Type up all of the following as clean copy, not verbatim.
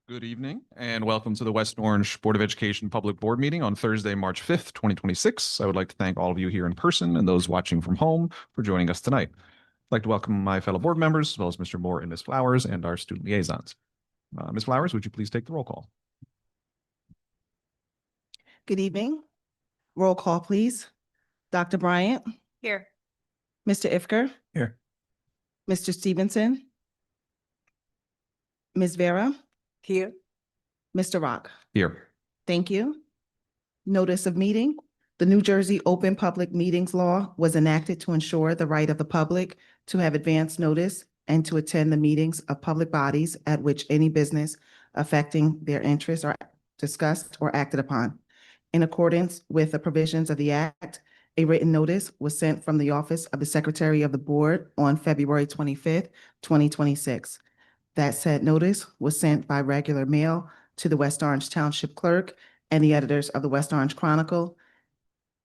Good evening and welcome to the West Orange Board of Education Public Board Meeting on Thursday, March 5th, 2026. I would like to thank all of you here in person and those watching from home for joining us tonight. I'd like to welcome my fellow board members, as well as Mr. Moore and Ms. Flowers and our student liaisons. Ms. Flowers, would you please take the roll call? Good evening. Roll call, please. Dr. Bryant. Here. Mr. Ifker. Here. Mr. Stevenson. Ms. Vera. Here. Mr. Rock. Here. Thank you. Notice of meeting. The New Jersey Open Public Meetings Law was enacted to ensure the right of the public to have advance notice and to attend the meetings of public bodies at which any business affecting their interests are discussed or acted upon. In accordance with the provisions of the Act, a written notice was sent from the Office of the Secretary of the Board on February 25th, 2026. That said notice was sent by regular mail to the West Orange Township Clerk and the editors of the West Orange Chronicle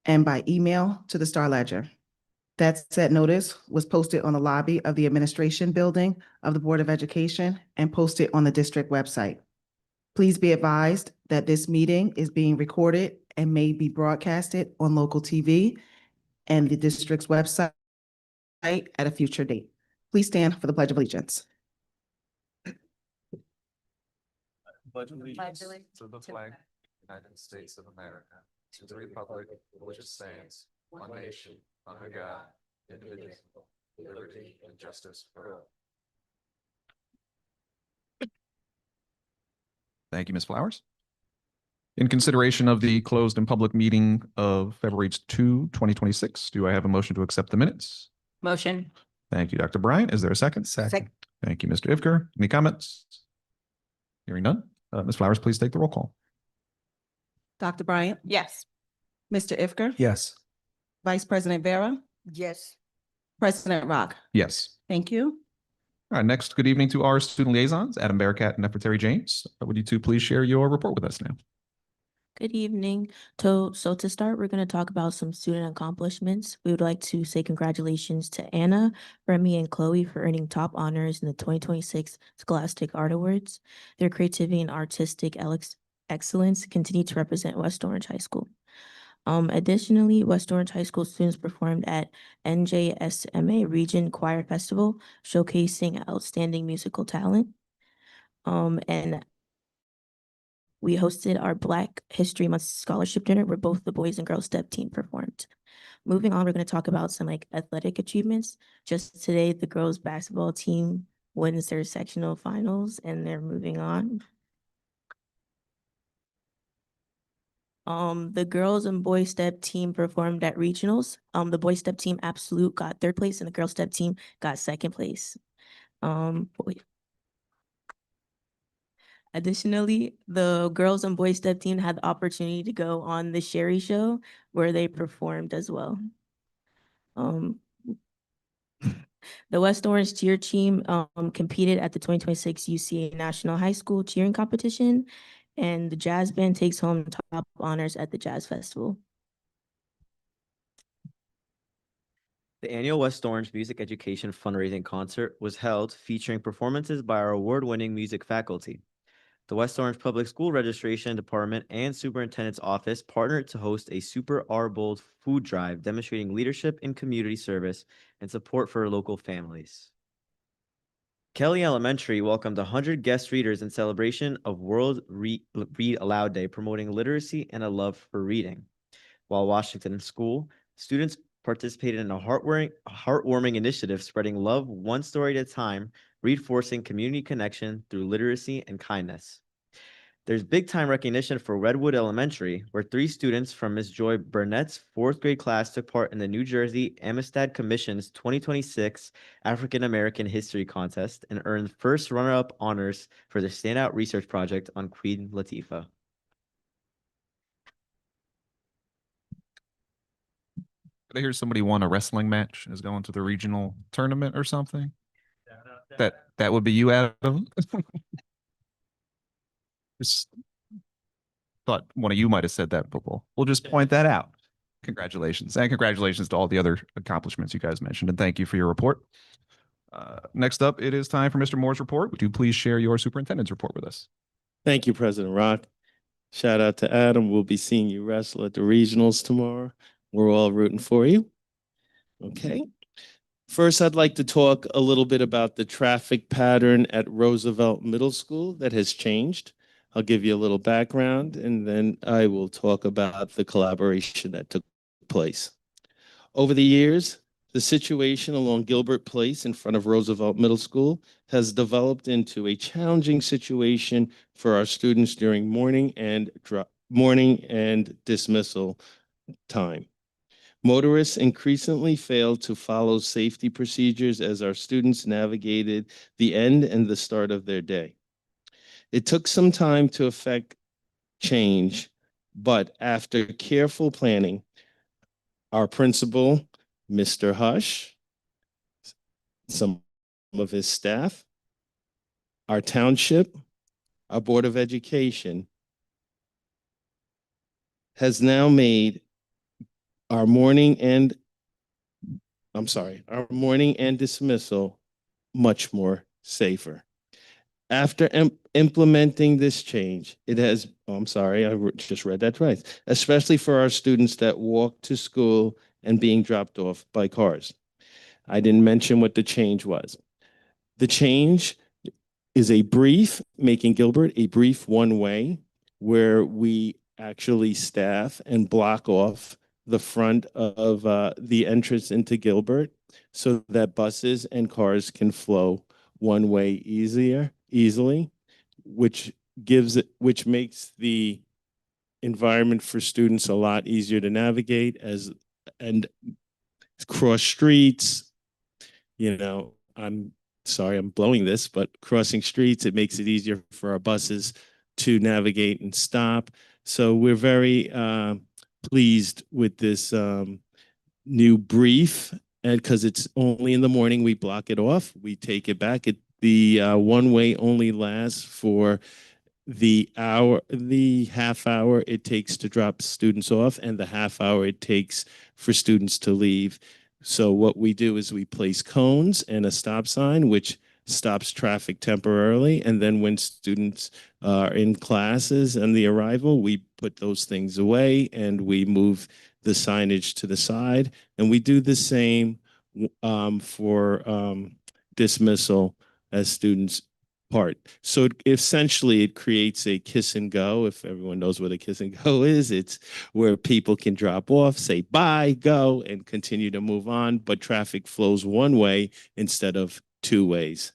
and by email to the Star Ledger. That said notice was posted on the lobby of the Administration Building of the Board of Education and posted on the district website. Please be advised that this meeting is being recorded and may be broadcasted on local TV and the district's website at a future date. Please stand for the Pledge of Allegiance. Pledge allegiance to the flag of the United States of America, to the republic for which it stands, one nation, under God, indivisible, with liberty and justice for all. Thank you, Ms. Flowers. In consideration of the closed and public meeting of February 2, 2026, do I have a motion to accept the minutes? Motion. Thank you, Dr. Bryant. Is there a second? Second. Thank you, Mr. Ifker. Any comments? Hearing none. Ms. Flowers, please take the roll call. Dr. Bryant. Yes. Mr. Ifker. Yes. Vice President Vera. Yes. President Rock. Yes. Thank you. All right, next, good evening to our student liaisons, Adam Bearcat and Nefertari James. Would you two please share your report with us now? Good evening. So to start, we're going to talk about some student accomplishments. We would like to say congratulations to Anna, Remy, and Chloe for earning top honors in the 2026 Scholastic Art Awards. Their creativity and artistic excellence continue to represent West Orange High School. Additionally, West Orange High School students performed at NJSMA Region Choir Festival, showcasing outstanding musical talent. And we hosted our Black History Month scholarship dinner where both the boys and girls step team performed. Moving on, we're going to talk about some athletic achievements. Just today, the girls basketball team wins their sectional finals and they're moving on. The girls and boys step team performed at regionals. The boys step team absolute got third place and the girls step team got second place. Additionally, the girls and boys step team had the opportunity to go on the Sherry Show where they performed as well. The West Orange cheer team competed at the 2026 UCA National High School Cheering Competition, and the jazz band takes home top honors at the Jazz Festival. The annual West Orange Music Education Fundraising Concert was held featuring performances by our award-winning music faculty. The West Orange Public School Registration Department and Superintendent's Office partnered to host a Super R Bold food drive demonstrating leadership in community service and support for local families. Kelly Elementary welcomed 100 guest readers in celebration of World Read Aloud Day, promoting literacy and a love for reading. While Washington School, students participated in a heartwarming initiative spreading love one story at a time, reinforcing community connection through literacy and kindness. There's big-time recognition for Redwood Elementary, where 3 students from Ms. Joy Burnett's 4th grade class took part in the New Jersey Amistad Commission's 2026 African American History Contest and earned first runner-up honors for their standout research project on Queen Latifah. Did I hear somebody won a wrestling match and is going to the regional tournament or something? That would be you, Adam. Just thought one of you might have said that, but we'll just point that out. Congratulations. And congratulations to all the other accomplishments you guys mentioned. And thank you for your report. Next up, it is time for Mr. Moore's report. Would you please share your superintendent's report with us? Thank you, President Rock. Shout out to Adam. We'll be seeing you wrestle at the regionals tomorrow. We're all rooting for you. Okay. First, I'd like to talk a little bit about the traffic pattern at Roosevelt Middle School that has changed. I'll give you a little background, and then I will talk about the collaboration that took place. Over the years, the situation along Gilbert Place in front of Roosevelt Middle School has developed into a challenging situation for our students during morning and dismissal time. Motorists increasingly failed to follow safety procedures as our students navigated the end and the start of their day. It took some time to effect change, but after careful planning, our principal, Mr. Hush, some of his staff, our township, our Board of Education has now made our morning and dismissal much more safer. After implementing this change, it has, just read that twice, especially for our students that walk to school and being dropped off by cars. I didn't mention what the change was. The change is making Gilbert a brief one-way, where we actually staff and block off the front of the entrance into Gilbert so that buses and cars can flow one way easily, which makes the environment for students a lot easier to navigate and cross streets. I'm sorry, I'm blowing this, but crossing streets, it makes it easier for our buses to navigate and stop. So we're very pleased with this new brief, and because it's only in the morning, we block it off, we take it back. The one-way only lasts for the half hour it takes to drop students off and the half hour it takes for students to leave. So what we do is we place cones and a stop sign, which stops traffic temporarily. And then when students are in classes and the arrival, we put those things away and we move the signage to the side. And we do the same for dismissal as students part. So essentially it creates a kiss and go. If everyone knows what a kiss and go is, it's where people can drop off, say bye, go, and continue to move on, but traffic flows one way instead of two ways.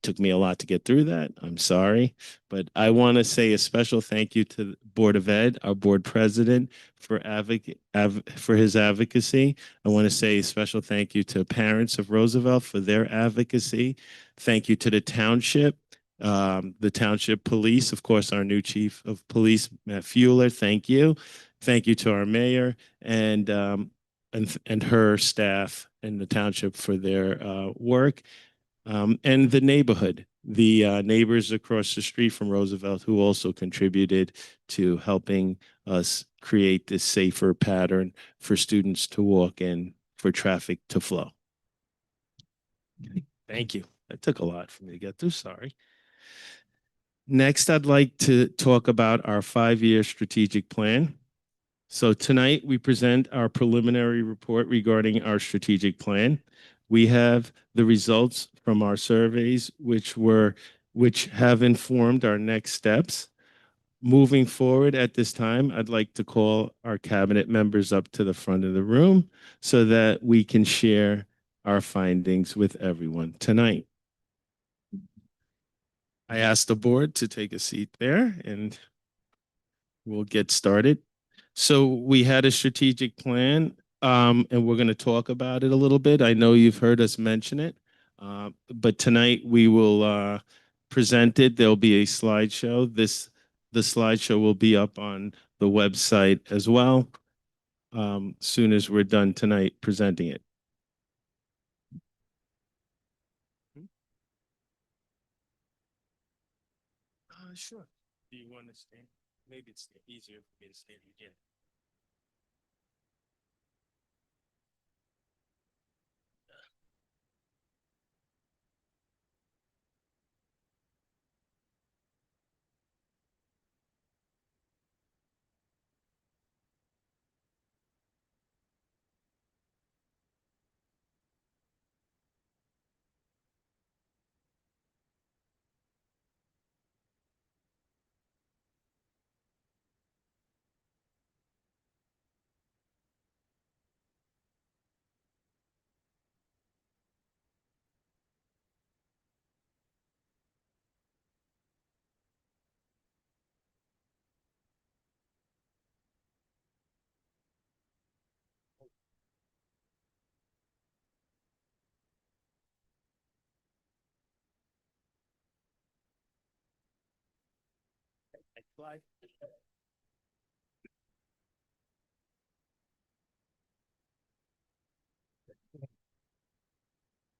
Took me a lot to get through that. I'm sorry, but I want to say a special thank you to the Board of Ed, our board president, for his advocacy. I want to say a special thank you to parents of Roosevelt for their advocacy. Thank you to the township police, of course, our new chief of police, Matt Fueler. Thank you. Thank you to our mayor and her staff and the township for their work. And the neighborhood, the neighbors across the street from Roosevelt who also contributed to helping us create this safer pattern for students to walk in, for traffic to flow. Okay, thank you. That took a lot for me to get through, sorry. Next, I'd like to talk about our 5-year strategic plan. So tonight we present our preliminary report regarding our strategic plan. We have the results from our surveys, which have informed our next steps. Moving forward at this time, I'd like to call our cabinet members up to the front of the room so that we can share our findings with everyone tonight. I ask the board to take a seat there and we'll get started. So we had a strategic plan, and we're going to talk about it a little bit. I know you've heard us mention it, but tonight we will present it. There'll be a slideshow. The slideshow will be up on the website as well, soon as we're done tonight presenting it. Sure. Do you want to stand? Maybe it's easier for me to stand again.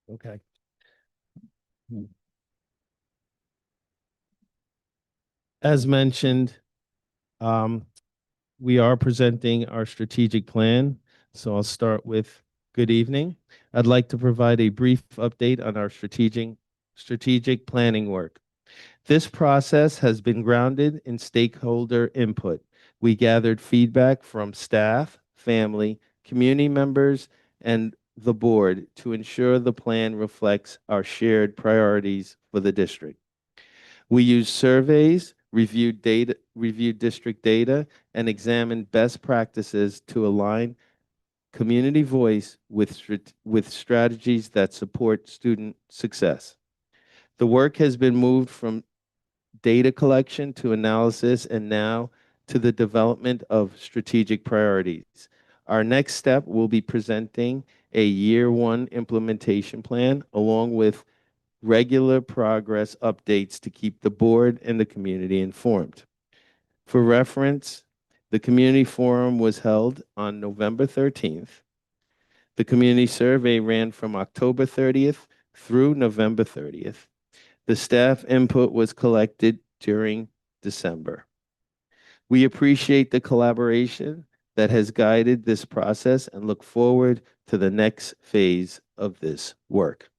Okay. As mentioned, we are presenting our strategic plan. So I'll start with good evening. I'd like to provide a brief update on our strategic planning work. This process has been grounded in stakeholder input. We gathered feedback from staff, family, community members, and the board to ensure the plan reflects our shared priorities for the district. We used surveys, reviewed district data, and examined best practices to align community voice with strategies that support student success. The work has been moved from data collection to analysis and now to the development of strategic priorities. Our next step will be presenting a year one implementation plan along with regular progress updates to keep the board and the community informed. For reference, the community forum was held on November 13th. The community survey ran from October 30th through November 30th. The staff input was collected during December. We appreciate the collaboration that has guided this process and look forward to the next phase of this work.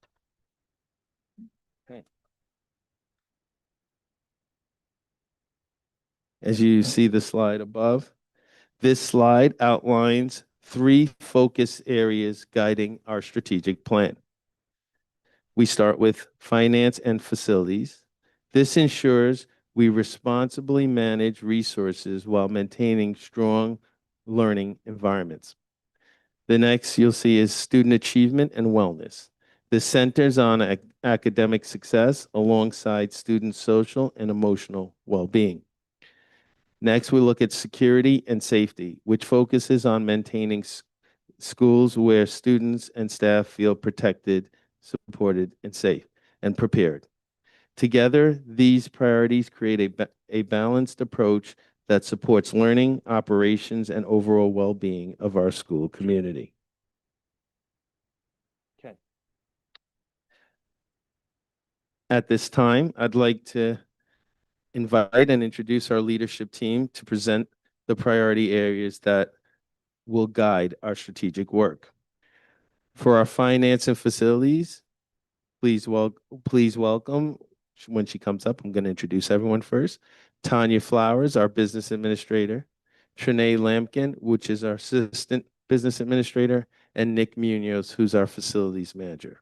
As you see the slide above, this slide outlines 3 focus areas guiding our strategic plan. We start with finance and facilities. This ensures we responsibly manage resources while maintaining strong learning environments. The next you'll see is student achievement and wellness. This centers on academic success alongside student social and emotional well-being. Next, we look at security and safety, which focuses on maintaining schools where students and staff feel protected, supported, and safe, and prepared. Together, these priorities create a balanced approach that supports learning, operations, and overall well-being of our school community. Okay. At this time, I'd like to invite and introduce our leadership team to present the priority areas that will guide our strategic work. For our finance and facilities, please welcome, when she comes up, I'm going to introduce everyone first. Tanya Flowers, our business administrator, Trinae Lampkin, which is our assistant business administrator, and Nick Munoz, who's our facilities manager.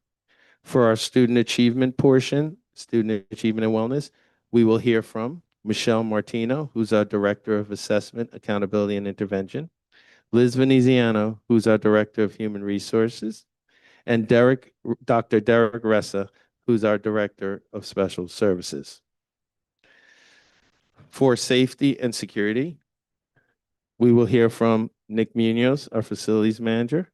For our student achievement portion, student achievement and wellness, we will hear from Michelle Martino, who's our Director of Assessment, Accountability, and Intervention, Liz Veneziano, who's our Director of Human Resources, and Dr. Derek Ressa, who's our Director of Special Services. For safety and security, we will hear from Nick Munoz, our Facilities Manager,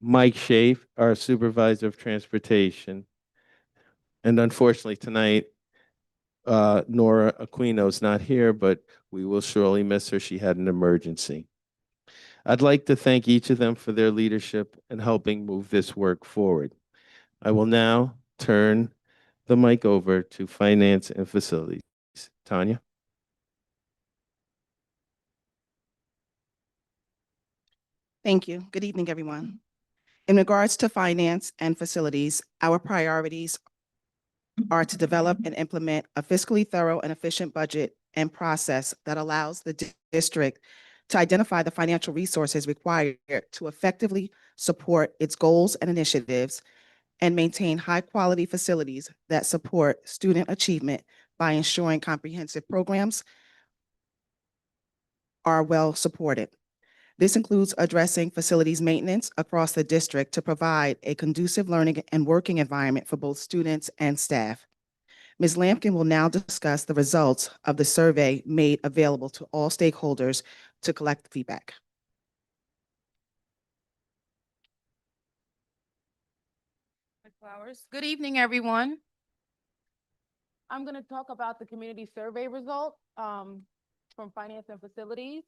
Mike Schaaf, our Supervisor of Transportation, and unfortunately tonight, Nora Aquino is not here, but we will surely miss her. She had an emergency. I'd like to thank each of them for their leadership and helping move this work forward. I will now turn the mic over to Finance and Facilities. Tanya. Thank you. Good evening, everyone. In regards to finance and facilities, our priorities are to develop and implement a fiscally thorough and efficient budget and process that allows the district to identify the financial resources required to effectively support its goals and initiatives and maintain high-quality facilities that support student achievement by ensuring comprehensive programs are well supported. This includes addressing facilities maintenance across the district to provide a conducive learning and working environment for both students and staff. Ms. Lampkin will now discuss the results of the survey made available to all stakeholders to collect feedback. Flowers. Good evening, everyone. I'm going to talk about the community survey result from finance and facilities.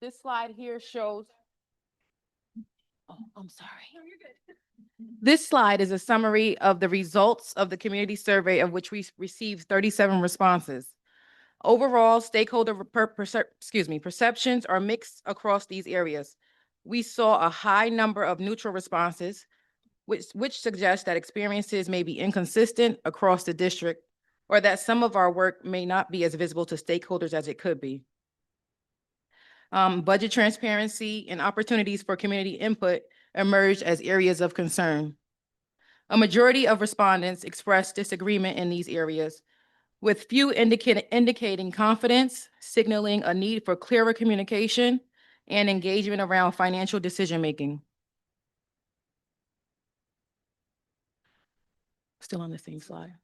This slide here shows. Oh, I'm sorry. No, you're good. This slide is a summary of the results of the community survey, of which we received 37 responses. Overall, stakeholder perceptions are mixed across these areas. We saw a high number of neutral responses, which suggests that experiences may be inconsistent across the district, or that some of our work may not be as visible to stakeholders as it could be. Budget transparency and opportunities for community input emerged as areas of concern. A majority of respondents expressed disagreement in these areas, with few indicating confidence, signaling a need for clearer communication and engagement around financial decision-making. Still on the same slide.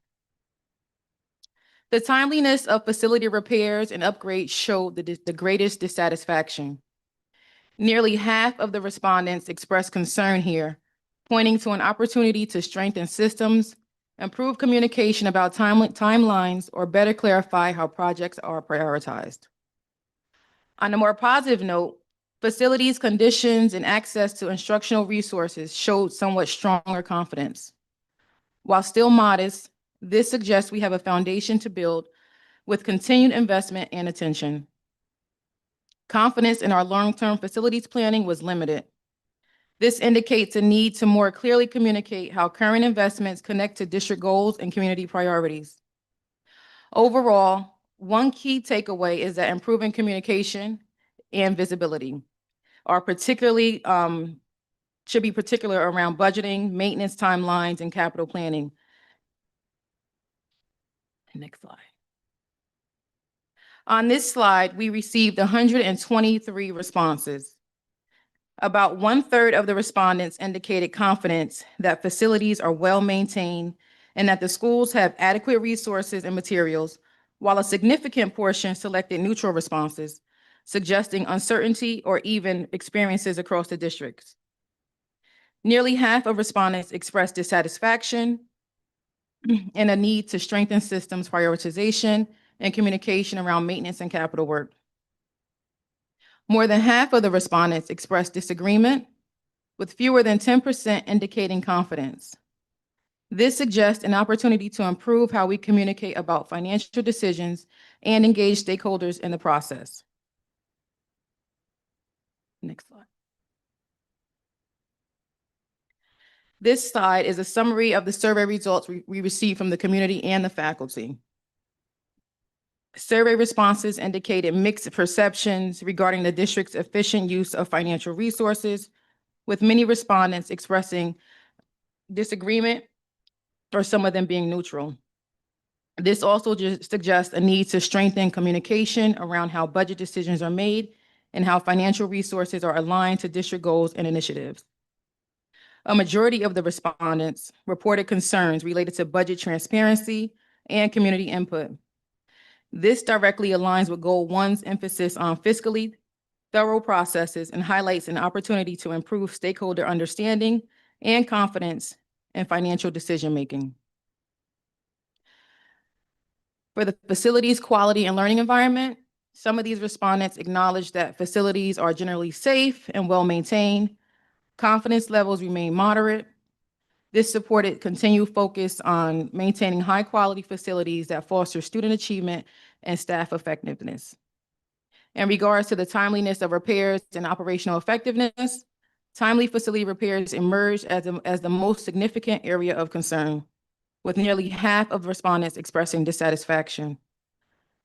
The timeliness of facility repairs and upgrades showed the greatest dissatisfaction. Nearly half of the respondents expressed concern here, pointing to an opportunity to strengthen systems, improve communication about timelines, or better clarify how projects are prioritized. On a more positive note, facilities, conditions, and access to instructional resources showed somewhat stronger confidence. While still modest, this suggests we have a foundation to build with continued investment and attention. Confidence in our long-term facilities planning was limited. This indicates a need to more clearly communicate how current investments connect to district goals and community priorities. Overall, one key takeaway is that improving communication and visibility are should be particular around budgeting, maintenance timelines, and capital planning. Next slide. On this slide, we received 123 responses. About 1/3 of the respondents indicated confidence that facilities are well maintained and that the schools have adequate resources and materials, while a significant portion selected neutral responses, suggesting uncertainty or even experiences across the districts. Nearly half of respondents expressed dissatisfaction and a need to strengthen systems prioritization and communication around maintenance and capital work. More than half of the respondents expressed disagreement, with fewer than 10% indicating confidence. This suggests an opportunity to improve how we communicate about financial decisions and engage stakeholders in the process. Next slide. This slide is a summary of the survey results we received from the community and the faculty. Survey responses indicated mixed perceptions regarding the district's efficient use of financial resources, with many respondents expressing disagreement or some of them being neutral. This also suggests a need to strengthen communication around how budget decisions are made and how financial resources are aligned to district goals and initiatives. A majority of the respondents reported concerns related to budget transparency and community input. This directly aligns with Goal 1's emphasis on fiscally thorough processes and highlights an opportunity to improve stakeholder understanding and confidence in financial decision-making. For the facilities quality and learning environment, some of these respondents acknowledged that facilities are generally safe and well-maintained. Confidence levels remain moderate. This supported continued focus on maintaining high-quality facilities that foster student achievement and staff effectiveness. In regards to the timeliness of repairs and operational effectiveness, timely facility repairs emerged as the most significant area of concern, with nearly half of respondents expressing dissatisfaction.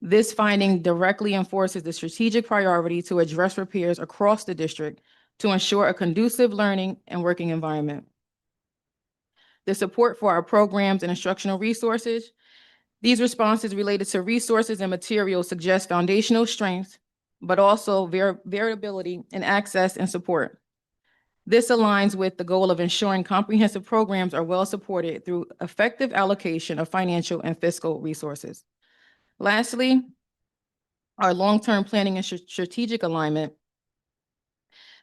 This finding directly enforces the strategic priority to address repairs across the district to ensure a conducive learning and working environment. The support for our programs and instructional resources, these responses related to resources and materials suggest foundational strengths, but also variability in access and support. This aligns with the goal of ensuring comprehensive programs are well supported through effective allocation of financial and fiscal resources. Lastly, our long-term planning and strategic alignment.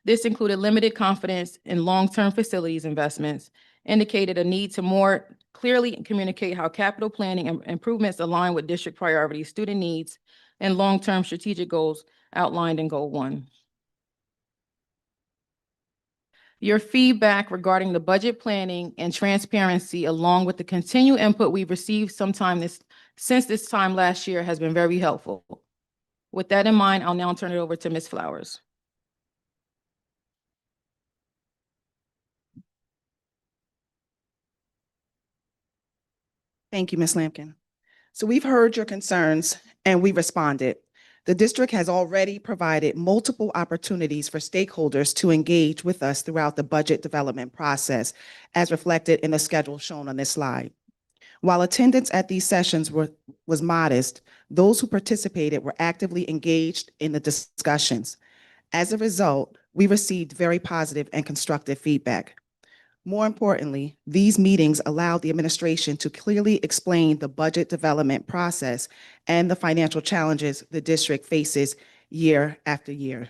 This included limited confidence in long-term facilities investments, indicated a need to more clearly communicate how capital planning and improvements align with district priorities, student needs, and long-term strategic goals outlined in Goal 1. Your feedback regarding the budget planning and transparency, along with the continued input we've received since this time last year, has been very helpful. With that in mind, I'll now turn it over to Ms. Flowers. Thank you, Ms. Lampkin. So we've heard your concerns and we responded. The district has already provided multiple opportunities for stakeholders to engage with us throughout the budget development process, as reflected in the schedule shown on this slide. While attendance at these sessions was modest, those who participated were actively engaged in the discussions. As a result, we received very positive and constructive feedback. More importantly, these meetings allowed the administration to clearly explain the budget development process and the financial challenges the district faces year after year,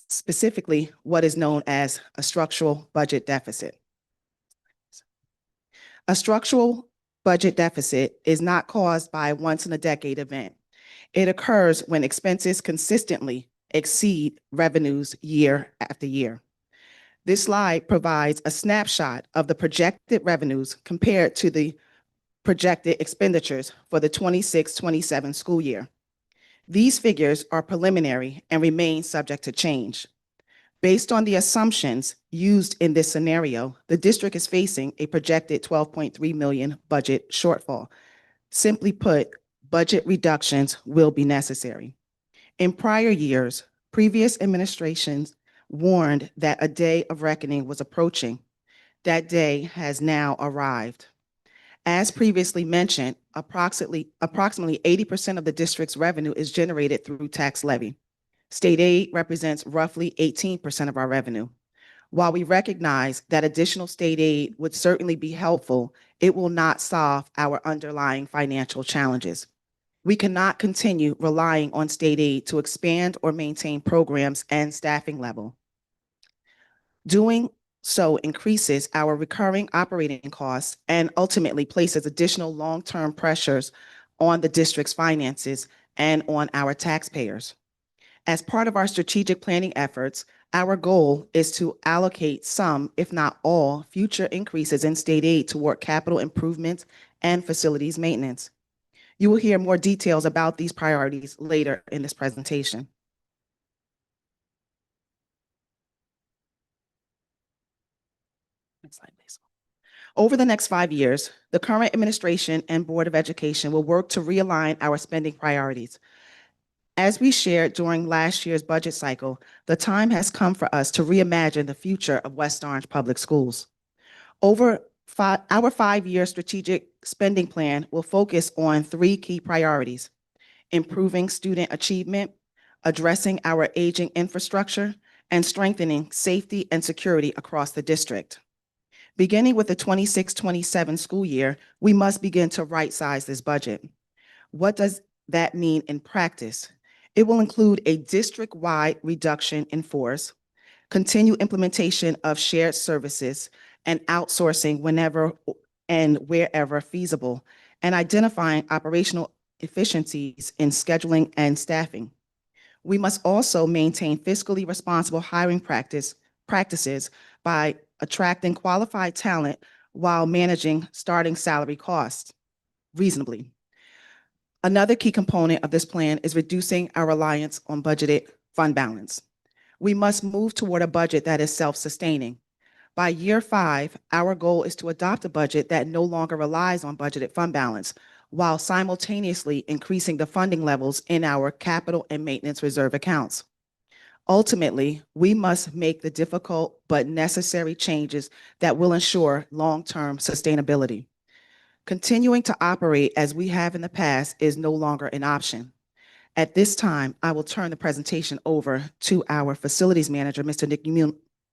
specifically what is known as a structural budget deficit. A structural budget deficit is not caused by a once-in-a-decade event. It occurs when expenses consistently exceed revenues year after year. This slide provides a snapshot of the projected revenues compared to the projected expenditures for the 26-27 school year. These figures are preliminary and remain subject to change. Based on the assumptions used in this scenario, the district is facing a projected $12.3 million budget shortfall. Simply put, budget reductions will be necessary. In prior years, previous administrations warned that a day of reckoning was approaching. That day has now arrived. As previously mentioned, approximately 80% of the district's revenue is generated through tax levy. State aid represents roughly 18% of our revenue. While we recognize that additional state aid would certainly be helpful, it will not solve our underlying financial challenges. We cannot continue relying on state aid to expand or maintain programs and staffing level. Doing so increases our recurring operating costs and ultimately places additional long-term pressures on the district's finances and on our taxpayers. As part of our strategic planning efforts, our goal is to allocate some, if not all, future increases in state aid toward capital improvements and facilities maintenance. You will hear more details about these priorities later in this presentation. Next slide, please. Over the next 5 years, the current administration and Board of Education will work to realign our spending priorities. As we shared during last year's budget cycle, the time has come for us to reimagine the future of West Orange Public Schools. Our 5-year strategic spending plan will focus on 3 key priorities: improving student achievement, addressing our aging infrastructure, and strengthening safety and security across the district. Beginning with the 26-27 school year, we must begin to right-size this budget. What does that mean in practice? It will include a district-wide reduction in force, continued implementation of shared services, and outsourcing whenever and wherever feasible, and identifying operational efficiencies in scheduling and staffing. We must also maintain fiscally responsible hiring practices by attracting qualified talent while managing starting salary costs reasonably. Another key component of this plan is reducing our reliance on budgeted fund balance. We must move toward a budget that is self-sustaining. By year 5, our goal is to adopt a budget that no longer relies on budgeted fund balance, while simultaneously increasing the funding levels in our capital and maintenance reserve accounts. Ultimately, we must make the difficult but necessary changes that will ensure long-term sustainability. Continuing to operate as we have in the past is no longer an option. At this time, I will turn the presentation over to our facilities manager, Mr. Nick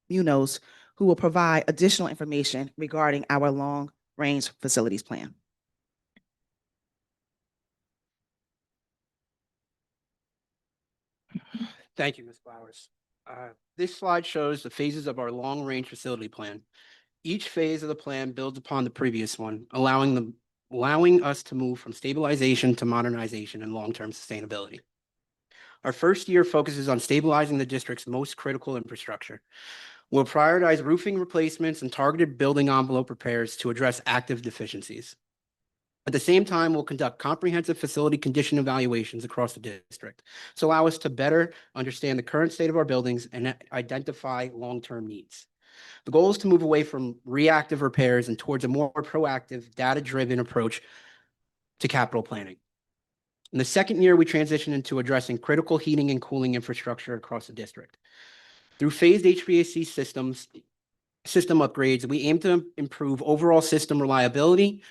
Munoz, who will provide additional information regarding our long-range facilities plan. Thank you, Ms. Flowers. This slide shows the phases of our long-range facility plan. Each phase of the plan builds upon the previous one, allowing us to move from stabilization to modernization and long-term sustainability. Our first year focuses on stabilizing the district's most critical infrastructure. We'll prioritize roofing replacements and targeted building envelope repairs to address active deficiencies. At the same time, we'll conduct comprehensive facility condition evaluations across the district to allow us to better understand the current state of our buildings and identify long-term needs. The goal is to move away from reactive repairs and towards a more proactive, data-driven approach to capital planning. In the second year, we transition into addressing critical heating and cooling infrastructure across the district. Through phased HVAC system upgrades, we aim to improve overall system reliability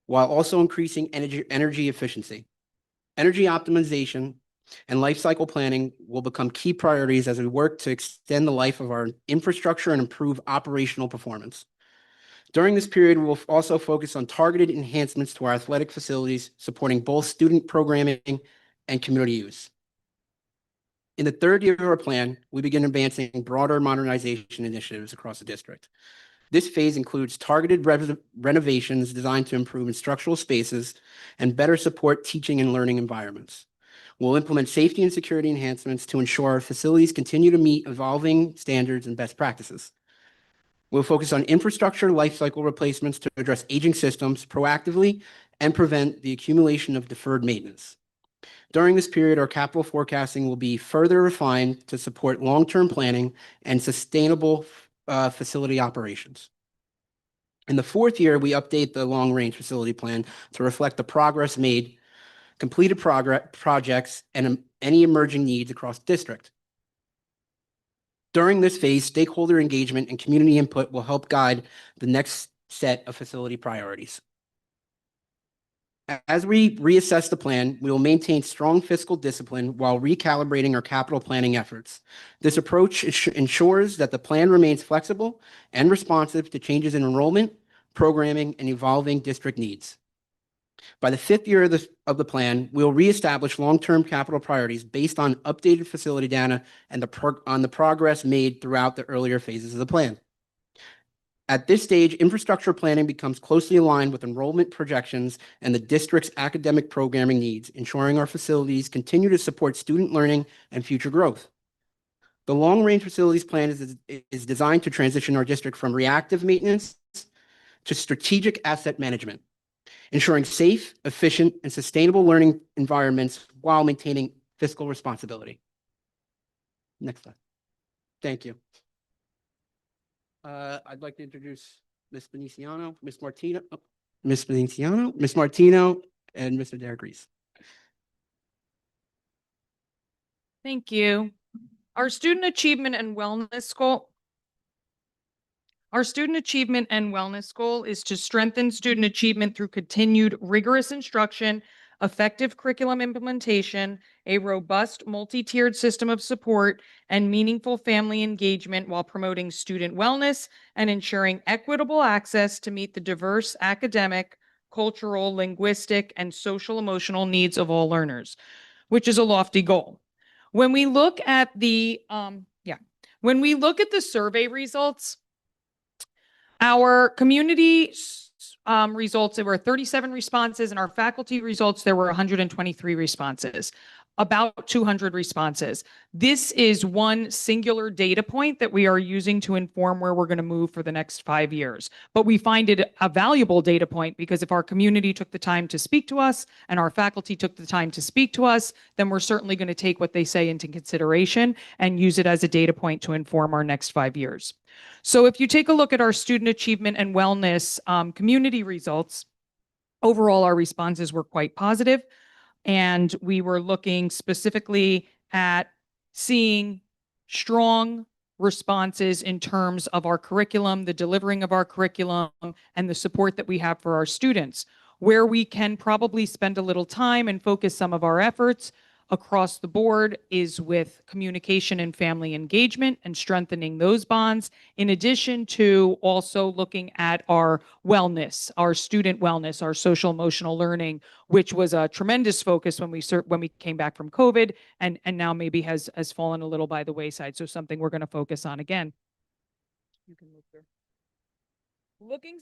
while also increasing energy efficiency. Energy optimization and life cycle planning will become key priorities as we work to extend the life of our infrastructure and improve operational performance. During this period, we will also focus on targeted enhancements to our athletic facilities, supporting both student programming and community use. In the third year of our plan, we begin advancing broader modernization initiatives across the district. This phase includes targeted renovations designed to improve instructional spaces and better support teaching and learning environments. We'll implement safety and security enhancements to ensure our facilities continue to meet evolving standards and best practices. We'll focus on infrastructure lifecycle replacements to address aging systems proactively and prevent the accumulation of deferred maintenance. During this period, our capital forecasting will be further refined to support long-term planning and sustainable facility operations. In the fourth year, we update the long-range facility plan to reflect the progress made, completed projects, and any emerging needs across the district. During this phase, stakeholder engagement and community input will help guide the next set of facility priorities. As we reassess the plan, we will maintain strong fiscal discipline while recalibrating our capital planning efforts. This approach ensures that the plan remains flexible and responsive to changes in enrollment, programming, and evolving district needs. By the fifth year of the plan, we will reestablish long-term capital priorities based on updated facility data and on the progress made throughout the earlier phases of the plan. At this stage, infrastructure planning becomes closely aligned with enrollment projections and the district's academic programming needs, ensuring our facilities continue to support student learning and future growth. The long-range facilities plan is designed to transition our district from reactive maintenance to strategic asset management, ensuring safe, efficient, and sustainable learning environments while maintaining fiscal responsibility. Next slide. Thank you. I'd like to introduce Ms. Beniciano, Ms. Martino, Ms. Martino, and Mr. Derek Reese. Thank you. Our student achievement and wellness goal. Our student achievement and wellness goal is to strengthen student achievement through continued rigorous instruction, effective curriculum implementation, a robust multi-tiered system of support, and meaningful family engagement while promoting student wellness and ensuring equitable access to meet the diverse academic, cultural, linguistic, and social emotional needs of all learners, which is a lofty goal. When we look at the survey results, our community results, there were 37 responses, and our faculty results, there were 123 responses, about 200 responses. This is one singular data point that we are using to inform where we're going to move for the next 5 years. But we find it a valuable data point because if our community took the time to speak to us and our faculty took the time to speak to us, then we're certainly going to take what they say into consideration and use it as a data point to inform our next 5 years. So if you take a look at our student achievement and wellness community results, overall, our responses were quite positive. And we were looking specifically at seeing strong responses in terms of our curriculum, the delivering of our curriculum, and the support that we have for our students. Where we can probably spend a little time and focus some of our efforts across the board is with communication and family engagement and strengthening those bonds, in addition to also looking at our wellness, our student wellness, our social emotional learning, which was a tremendous focus when we came back from COVID and now maybe has fallen a little by the wayside. So something we're going to focus on again. You can move through. looking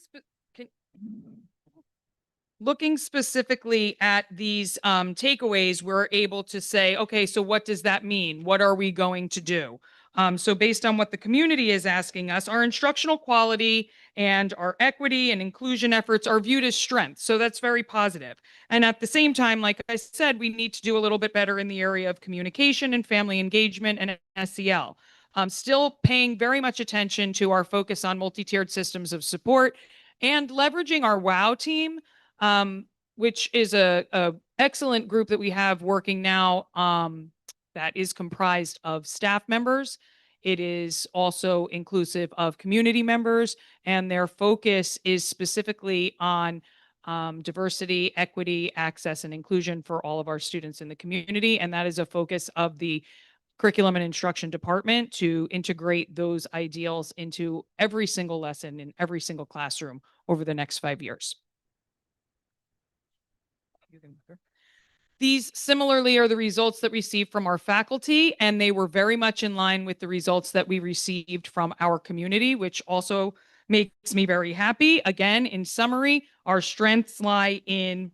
looking specifically at these takeaways, we're able to say, okay, so what does that mean? What are we going to do? So based on what the community is asking us, our instructional quality and our equity and inclusion efforts are viewed as strengths. So that's very positive. And at the same time, like I said, we need to do a little bit better in the area of communication and family engagement and SEL. Still paying very much attention to our focus on multi-tiered systems of support and leveraging our WOW team, which is a excellent group that we have working now, that is comprised of staff members. It is also inclusive of community members, and their focus is specifically on diversity, equity, access, and inclusion for all of our students in the community. And that is a focus of the curriculum and instruction department to integrate those ideals into every single lesson in every single classroom over the next 5 years. These similarly are the results that received from our faculty, and they were very much in line with the results that we received from our community, which also makes me very happy. Again, in summary, our strengths lie in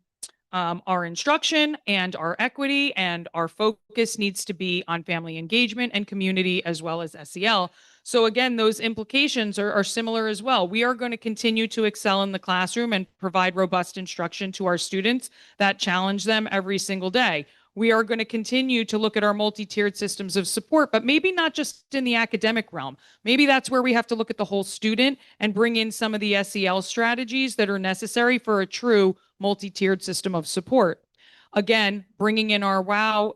our instruction and our equity, and our focus needs to be on family engagement and community as well as SEL. So again, those implications are similar as well. We are going to continue to excel in the classroom and provide robust instruction to our students that challenge them every single day. We are going to continue to look at our multi-tiered systems of support, but maybe not just in the academic realm. Maybe that's where we have to look at the whole student and bring in some of the SEL strategies that are necessary for a true multi-tiered system of support. Again, bringing in our WOW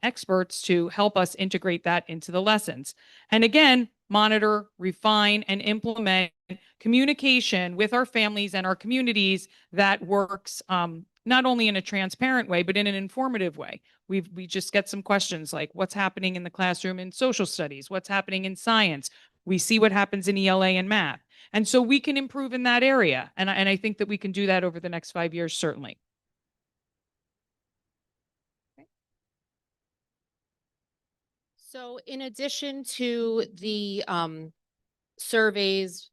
experts to help us integrate that into the lessons. And again, monitor, refine, and implement communication with our families and our communities that works not only in a transparent way, but in an informative way. We just get some questions like what's happening in the classroom in social studies, what's happening in science. We see what happens in ELA and math. And so we can improve in that area. And I think that we can do that over the next 5 years, certainly. So in addition to the surveys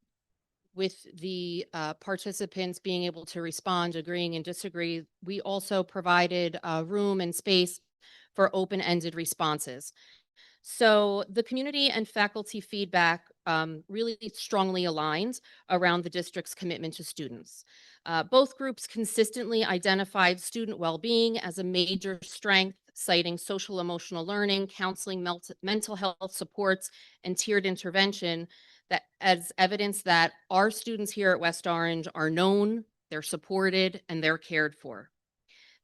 with the participants being able to respond, agreeing and disagree, we also provided room and space for open-ended responses. So the community and faculty feedback really strongly aligns around the district's commitment to students. Both groups consistently identified student well-being as a major strength, citing social emotional learning, counseling, mental health supports, and tiered intervention that as evidence that our students here at West Orange are known, they're supported, and they're cared for.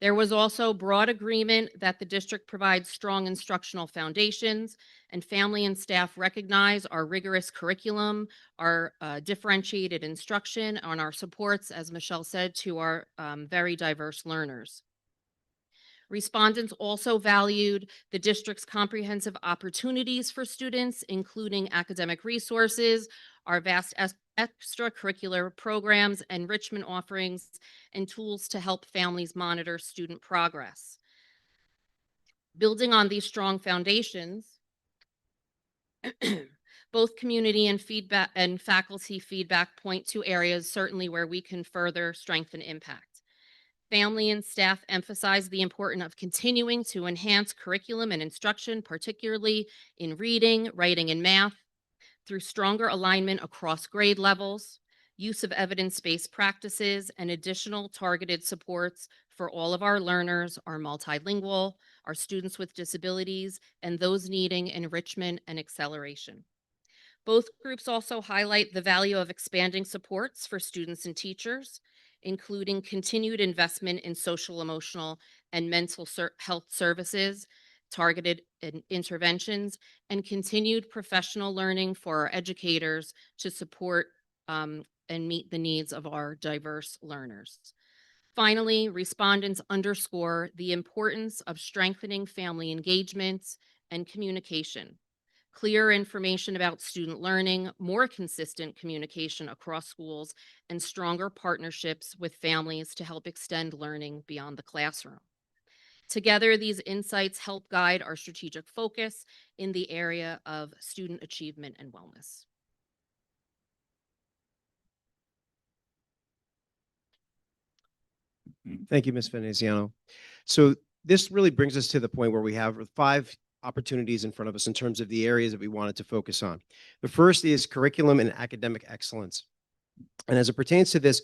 There was also broad agreement that the district provides strong instructional foundations, and family and staff recognize our rigorous curriculum, our differentiated instruction, and our supports, as Michelle said, to our very diverse learners. Respondents also valued the district's comprehensive opportunities for students, including academic resources, our vast extracurricular programs, enrichment offerings, and tools to help families monitor student progress. Building on these strong foundations, both community and feedback and faculty feedback point to areas certainly where we can further strengthen impact. Family and staff emphasize the importance of continuing to enhance curriculum and instruction, particularly in reading, writing, and math, through stronger alignment across grade levels, use of evidence-based practices, and additional targeted supports for all of our learners, our multilingual, our students with disabilities, and those needing enrichment and acceleration. Both groups also highlight the value of expanding supports for students and teachers, including continued investment in social, emotional, and mental health services, targeted interventions, and continued professional learning for our educators to support and meet the needs of our diverse learners. Finally, respondents underscore the importance of strengthening family engagements and communication. Clear information about student learning, more consistent communication across schools, and stronger partnerships with families to help extend learning beyond the classroom. Together, these insights help guide our strategic focus in the area of student achievement and wellness. Thank you, Ms. Veneziano. So this really brings us to the point where we have 5 opportunities in front of us in terms of the areas that we wanted to focus on. The first is curriculum and academic excellence. And as it pertains to this,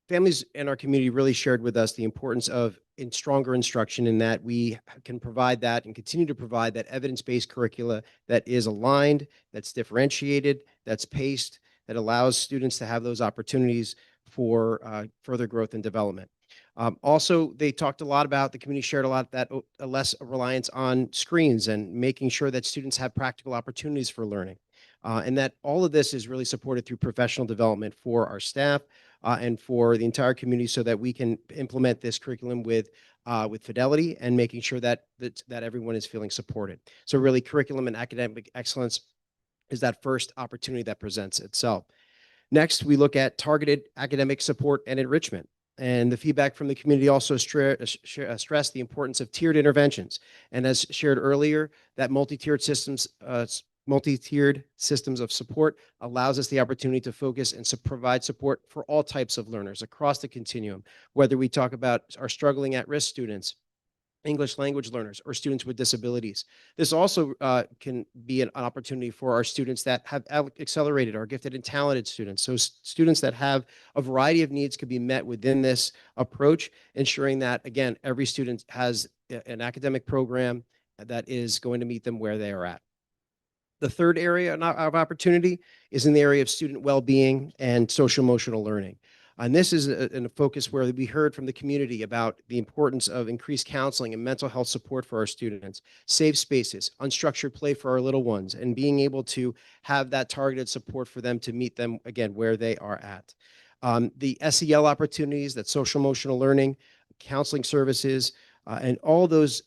families in our community really shared with us the importance of stronger instruction, in that we can provide that and continue to provide that evidence-based curricula that is aligned, that's differentiated, that's paced, that allows students to have those opportunities for further growth and development. Also, they talked a lot about, the community shared a lot that a less reliance on screens and making sure that students have practical opportunities for learning. And that all of this is really supported through professional development for our staff and for the entire community, so that we can implement this curriculum with fidelity and making sure that everyone is feeling supported. So really, curriculum and academic excellence is that first opportunity that presents itself. Next, we look at targeted academic support and enrichment. And the feedback from the community also stressed the importance of tiered interventions. And as shared earlier, that multi-tiered systems of support allows us the opportunity to focus and provide support for all types of learners across the continuum, whether we talk about our struggling at-risk students, English language learners, or students with disabilities. This also can be an opportunity for our students that have accelerated, our gifted and talented students. So students that have a variety of needs could be met within this approach, ensuring that, again, every student has an academic program that is going to meet them where they are at. The third area of opportunity is in the area of student well-being and social-emotional learning. And this is a focus where we heard from the community about the importance of increased counseling and mental health support for our students, safe spaces, unstructured play for our little ones, and being able to have that targeted support for them to meet them, again, where they are at. The SEL opportunities, that social-emotional learning, counseling services, and all those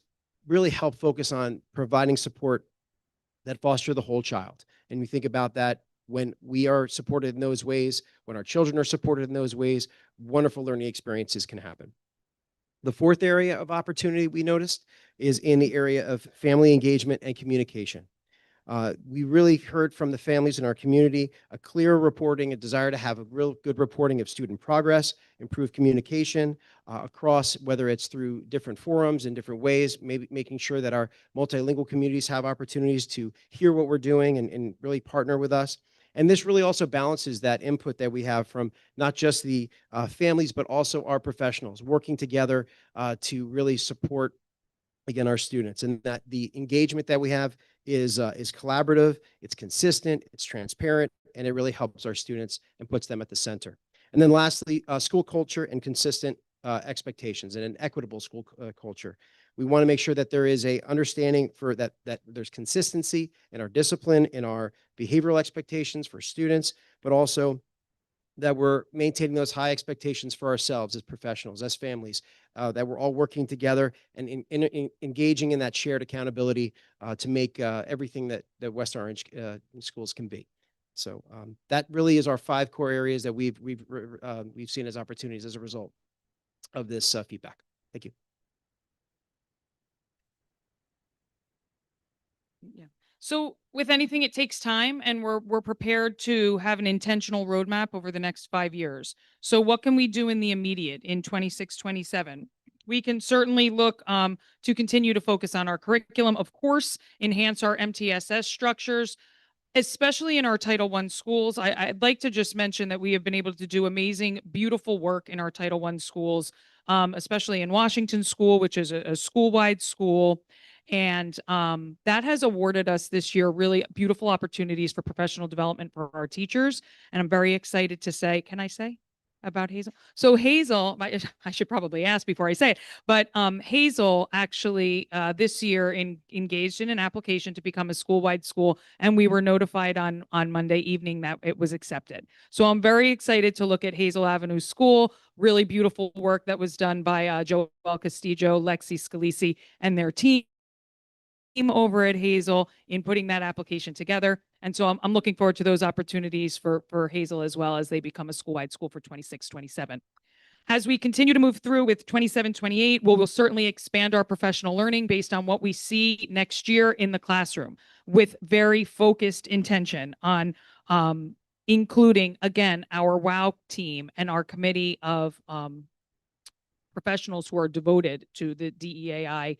really help focus on providing support that foster the whole child. And we think about that when we are supported in those ways, when our children are supported in those ways, wonderful learning experiences can happen. The fourth area of opportunity we noticed is in the area of family engagement and communication. We really heard from the families in our community a clear reporting, a desire to have a real good reporting of student progress, improved communication across, whether it's through different forums in different ways, maybe making sure that our multilingual communities have opportunities to hear what we're doing and really partner with us. And this really also balances that input that we have from not just the families, but also our professionals working together to really support, again, our students, and that the engagement that we have is collaborative, it's consistent, it's transparent, and it really helps our students and puts them at the center. And then lastly, school culture and consistent expectations, and an equitable school culture. We want to make sure that there is a understanding for that there's consistency in our discipline, in our behavioral expectations for students, but also that we're maintaining those high expectations for ourselves as professionals, as families, that we're all working together and engaging in that shared accountability to make everything that West Orange schools can be. So that really is our 5 core areas that we've seen as opportunities as a result of this feedback. Thank you. Yeah. So with anything, it takes time, and we're prepared to have an intentional roadmap over the next 5 years. So what can we do in the immediate in 26, 27? We can certainly look to continue to focus on our curriculum, of course, enhance our MTSS structures, especially in our Title I schools. I'd like to just mention that we have been able to do amazing, beautiful work in our Title I schools, especially in Washington School, which is a school-wide school. And that has awarded us this year really beautiful opportunities for professional development for our teachers. And I'm very excited to say, can I say about Hazel? So Hazel, I should probably ask before I say it, but Hazel actually this year engaged in an application to become a school-wide school, and we were notified on Monday evening that it was accepted. So I'm very excited to look at Hazel Avenue School. Really beautiful work that was done by Joelle Castillo, Lexi Scalisi, and their team over at Hazel in putting that application together. And so I'm looking forward to those opportunities for Hazel as well as they become a school-wide school for 26, 27. As we continue to move through with 27, 28, we'll certainly expand our professional learning based on what we see next year in the classroom, with very focused intention on including, again, our WOW team and our committee of professionals who are devoted to the DEAI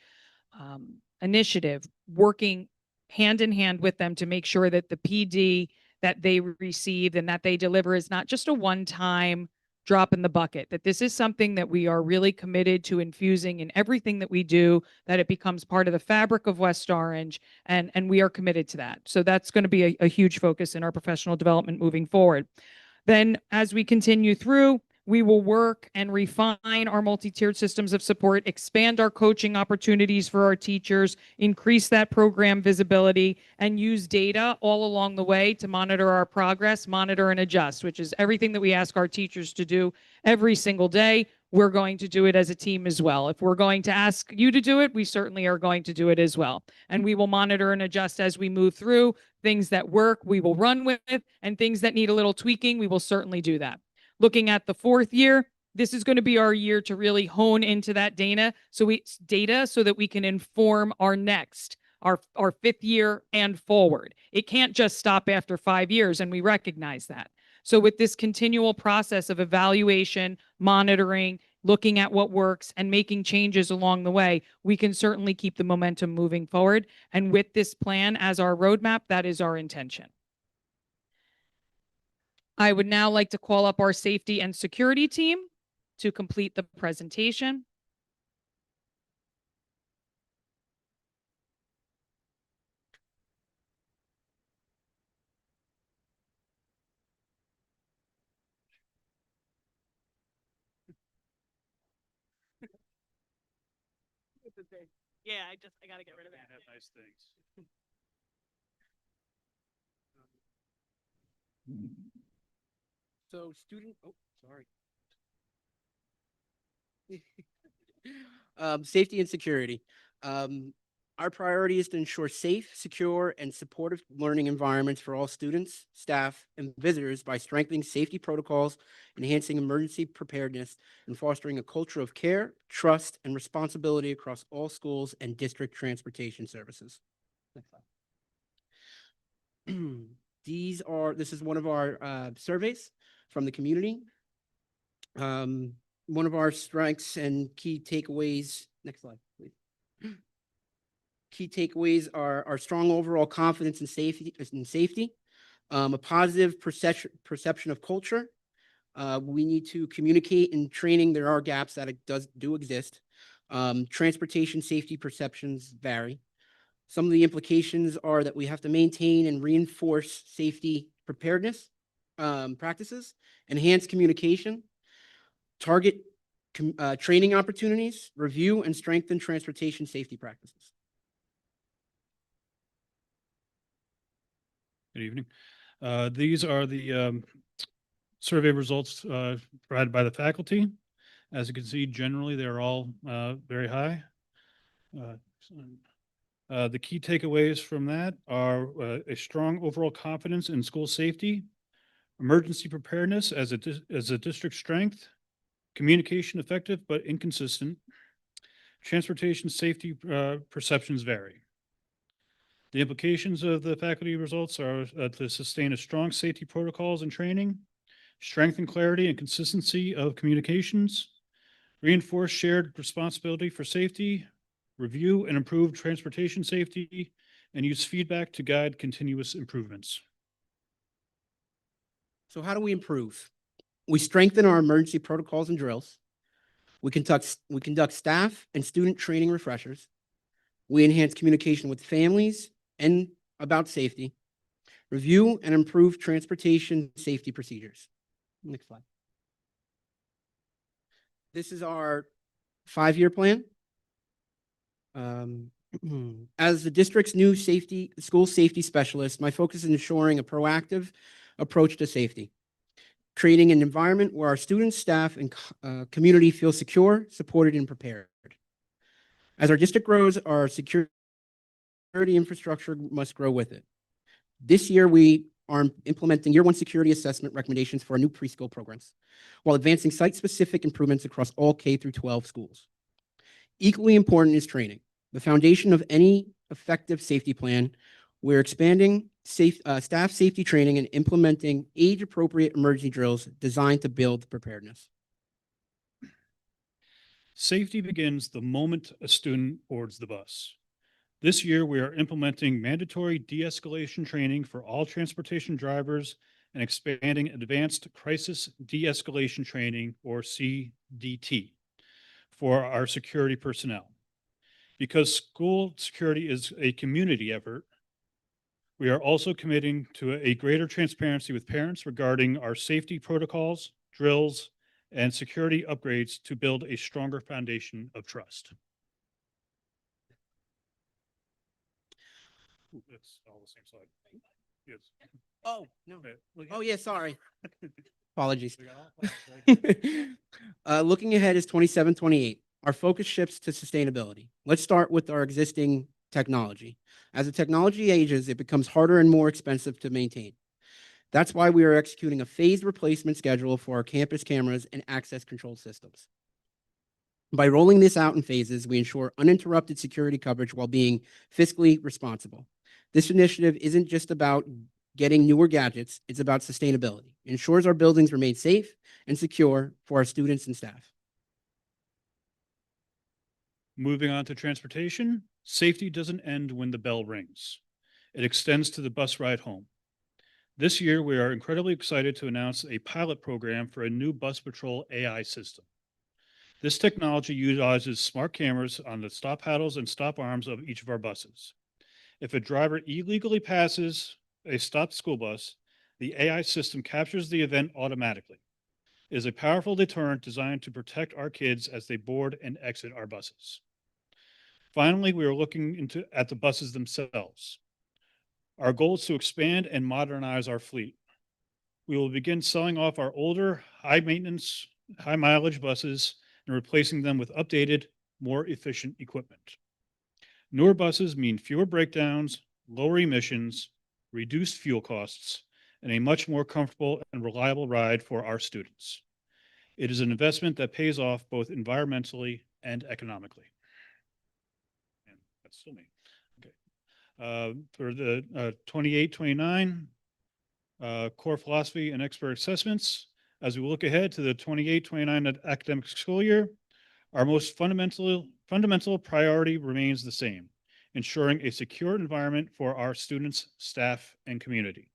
initiative, working hand in hand with them to make sure that the PD that they receive and that they deliver is not just a one-time drop in the bucket, that this is something that we are really committed to infusing in everything that we do, that it becomes part of the fabric of West Orange, and we are committed to that. So that's going to be a huge focus in our professional development moving forward. Then as we continue through, we will work and refine our multi-tiered systems of support, expand our coaching opportunities for our teachers, increase that program visibility, and use data all along the way to monitor our progress, monitor and adjust, which is everything that we ask our teachers to do every single day. We're going to do it as a team as well. If we're going to ask you to do it, we certainly are going to do it as well. And we will monitor and adjust as we move through. Things that work, we will run with, and things that need a little tweaking, we will certainly do that. Looking at the fourth year, this is going to be our year to really hone into that data so that we can inform our next, our fifth year and forward. It can't just stop after 5 years, and we recognize that. So with this continual process of evaluation, monitoring, looking at what works, and making changes along the way, we can certainly keep the momentum moving forward. And with this plan as our roadmap, that is our intention. I would now like to call up our safety and security team to complete the presentation. Yeah, I gotta get rid of that. Nice things. So sorry. Safety and security. Our priority is to ensure safe, secure, and supportive learning environments for all students, staff, and visitors by strengthening safety protocols, enhancing emergency preparedness, and fostering a culture of care, trust, and responsibility across all schools and district transportation services. Next slide. This is one of our surveys from the community. One of our strengths and key takeaways, next slide, please. Key takeaways are our strong overall confidence in safety, a positive perception of culture. We need to communicate in training. There are gaps that do exist. Transportation safety perceptions vary. Some of the implications are that we have to maintain and reinforce safety preparedness practices, enhance communication, target training opportunities, review and strengthen transportation safety practices. Good evening. These are the survey results provided by the faculty. As you can see, generally, they're all very high. The key takeaways from that are a strong overall confidence in school safety, emergency preparedness as a district strength, communication effective but inconsistent, transportation safety perceptions vary. The implications of the faculty results are to sustain a strong safety protocols and training, strengthen clarity and consistency of communications, reinforce shared responsibility for safety, review and improve transportation safety, and use feedback to guide continuous improvements. So how do we improve? We strengthen our emergency protocols and drills. We conduct staff and student training refreshers. We enhance communication with families and about safety, review and improve transportation safety procedures. Next slide. This is our 5-year plan. As the district's new school safety specialist, my focus is ensuring a proactive approach to safety, creating an environment where our students, staff, and community feel secure, supported, and prepared. As our district grows, our security infrastructure must grow with it. This year, we are implementing year 1 security assessment recommendations for our new preschool programs, while advancing site-specific improvements across all K through 12 schools. Equally important is training, the foundation of any effective safety plan. We're expanding staff safety training and implementing age-appropriate emergency drills designed to build preparedness. Safety begins the moment a student boards the bus. This year, we are implementing mandatory de-escalation training for all transportation drivers and expanding advanced crisis de-escalation training, or CDT, for our security personnel. Because school security is a community effort, we are also committing to a greater transparency with parents regarding our safety protocols, drills, and security upgrades to build a stronger foundation of trust. Ooh, that's all the same slide. Yes. Oh, no. Okay, look Oh, at- yeah, sorry. Apologies. We got all five, right? Looking ahead is 27-28. Our focus shifts to sustainability. Let's start with our existing technology. As the technology ages, it becomes harder and more expensive to maintain. That's why we are executing a phased replacement schedule for our campus cameras and access control systems. By rolling this out in phases, we ensure uninterrupted security coverage while being fiscally responsible. This initiative isn't just about getting newer gadgets, it's about sustainability. It ensures our buildings remain safe and secure for our students and staff. Moving on to transportation, safety doesn't end when the bell rings. It extends to the bus ride home. This year, we are incredibly excited to announce a pilot program for a new bus patrol AI system. This technology utilizes smart cameras on the stop paddles and stop arms of each of our buses. If a driver illegally passes a stopped school bus, the AI system captures the event automatically. It is a powerful deterrent designed to protect our kids as they board and exit our buses. Finally, we are looking at the buses themselves. Our goal is to expand and modernize our fleet. We will begin selling off our older, high-maintenance, high-mileage buses and replacing them with updated, more efficient equipment. Newer buses mean fewer breakdowns, lower emissions, reduced fuel costs, and a much more comfortable and reliable ride for our students. It is an investment that pays off both environmentally and economically. And that's still me. Okay. For the 28-29 core philosophy and expert assessments, as we look ahead to the 28-29 academic school year, our most fundamental priority remains the same: ensuring a secure environment for our students, staff, and community.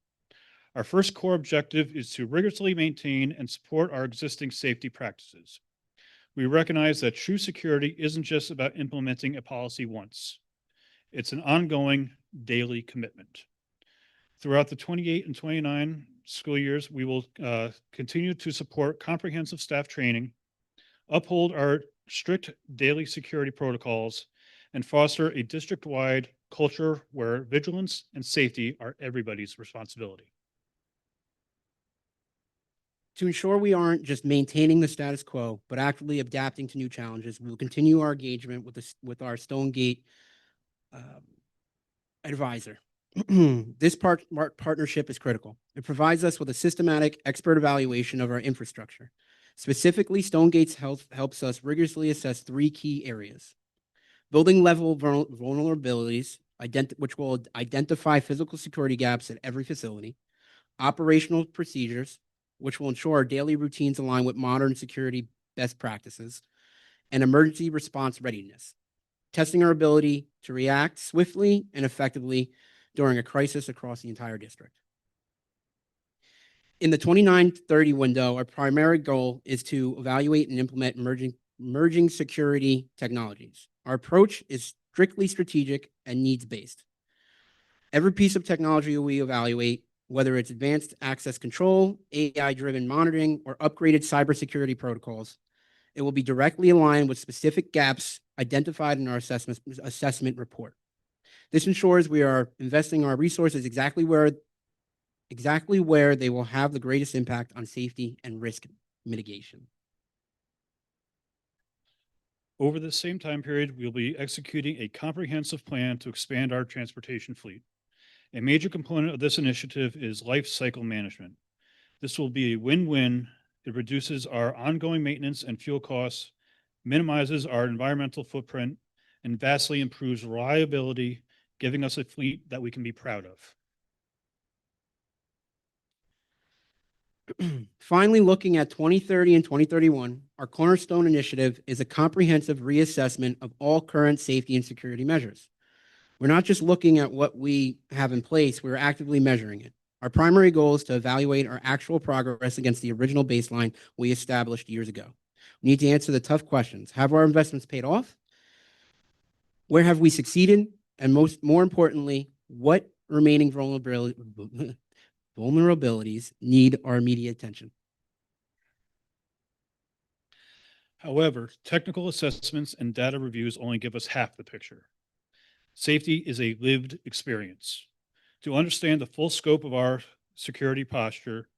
Our first core objective is to rigorously maintain and support our existing safety practices. We recognize that true security isn't just about implementing a policy once. It's an ongoing daily commitment. Throughout the 28 and 29 school years, we will continue to support comprehensive staff training, uphold our strict daily security protocols, and foster a district-wide culture where vigilance and safety are everybody's responsibility. To ensure we aren't just maintaining the status quo, but actively adapting to new challenges, we will continue our engagement with our Stonegate advisor. This partnership is critical. It provides us with a systematic expert evaluation of our infrastructure. Specifically, Stonegate's helps us rigorously assess three key areas: building level vulnerabilities, which will identify physical security gaps at every facility; operational procedures, which will ensure our daily routines align with modern security best practices; and emergency response readiness, testing our ability to react swiftly and effectively during a crisis across the entire district. In the 29-30 window, our primary goal is to evaluate and implement emerging security technologies. Our approach is strictly strategic and needs-based. Every piece of technology we evaluate, whether it's advanced access control, AI-driven monitoring, or upgraded cybersecurity protocols, it will be directly aligned with specific gaps identified in our assessment report. This ensures we are investing our resources exactly where they will have the greatest impact on safety and risk mitigation. Over the same time period, we'll be executing a comprehensive plan to expand our transportation fleet. A major component of this initiative is life cycle management. This will be a win-win. It reduces our ongoing maintenance and fuel costs, minimizes our environmental footprint, and vastly improves reliability, giving us a fleet that we can be proud of. Finally, looking at 2030 and 2031, our cornerstone initiative is a comprehensive reassessment of all current safety and security measures. We're not just looking at what we have in place, we're actively measuring it. Our primary goal is to evaluate our actual progress against the original baseline we established years ago. We need to answer the tough questions. Have our investments paid off? Where have we succeeded? And more importantly, what remaining vulnerabilities need our immediate attention? However, technical assessments and data reviews only give us half the picture. Safety is a lived experience. To understand the full scope of our security posture,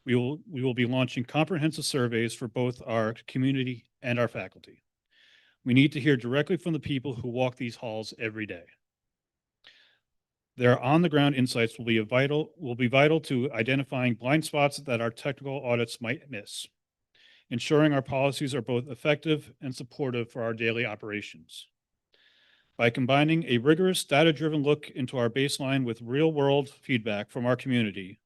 we will be launching comprehensive surveys for both our community and our faculty. We need to hear directly from the people who walk these halls every day. Their on-the-ground insights will be vital to identifying blind spots that our technical audits might miss, ensuring our policies are both effective and supportive for our daily operations. By combining a rigorous data-driven look into our baseline with real-world feedback from our community,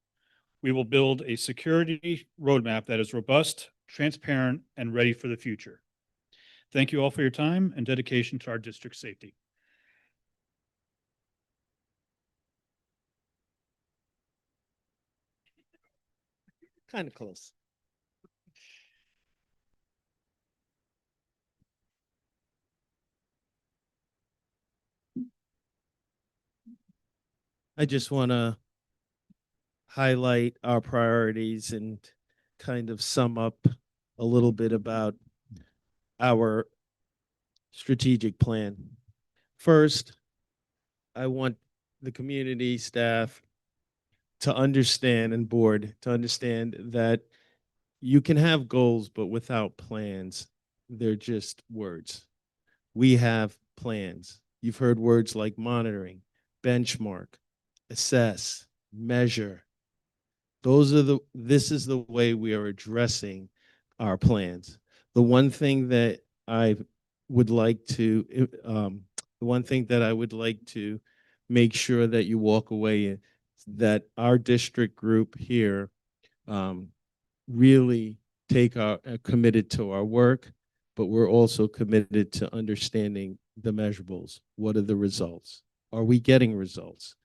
we will build a security roadmap that is robust, transparent, and ready for the future. Thank you all for your time and dedication to our district's safety. Kind of close. I just want to highlight our priorities and kind of sum up a little bit about our strategic plan. First, I want the community, staff to understand, and board to understand that you can have goals, but without plans, they're just words. We have plans. You've heard words like monitoring, benchmark, assess, measure. This is the way we are addressing our plans. The one thing that I would like to, make sure that you walk away in, that our district group here really committed to our work, but we're also committed to understanding the measurables. What are the results? Are we getting results?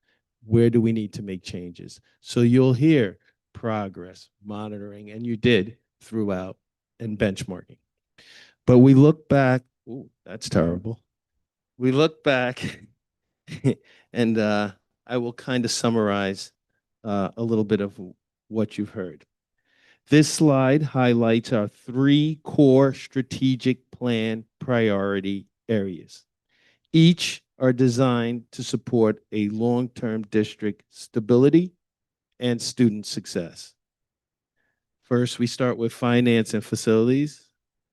Where do we need to make changes? So you'll hear progress, monitoring, and you did throughout, and benchmarking. But we look back, ooh, that's terrible. We look back and I will kind of summarize a little bit of what you've heard. This slide highlights our 3 core strategic plan priority areas. Each are designed to support a long-term district stability and student success. First, we start with finance and facilities.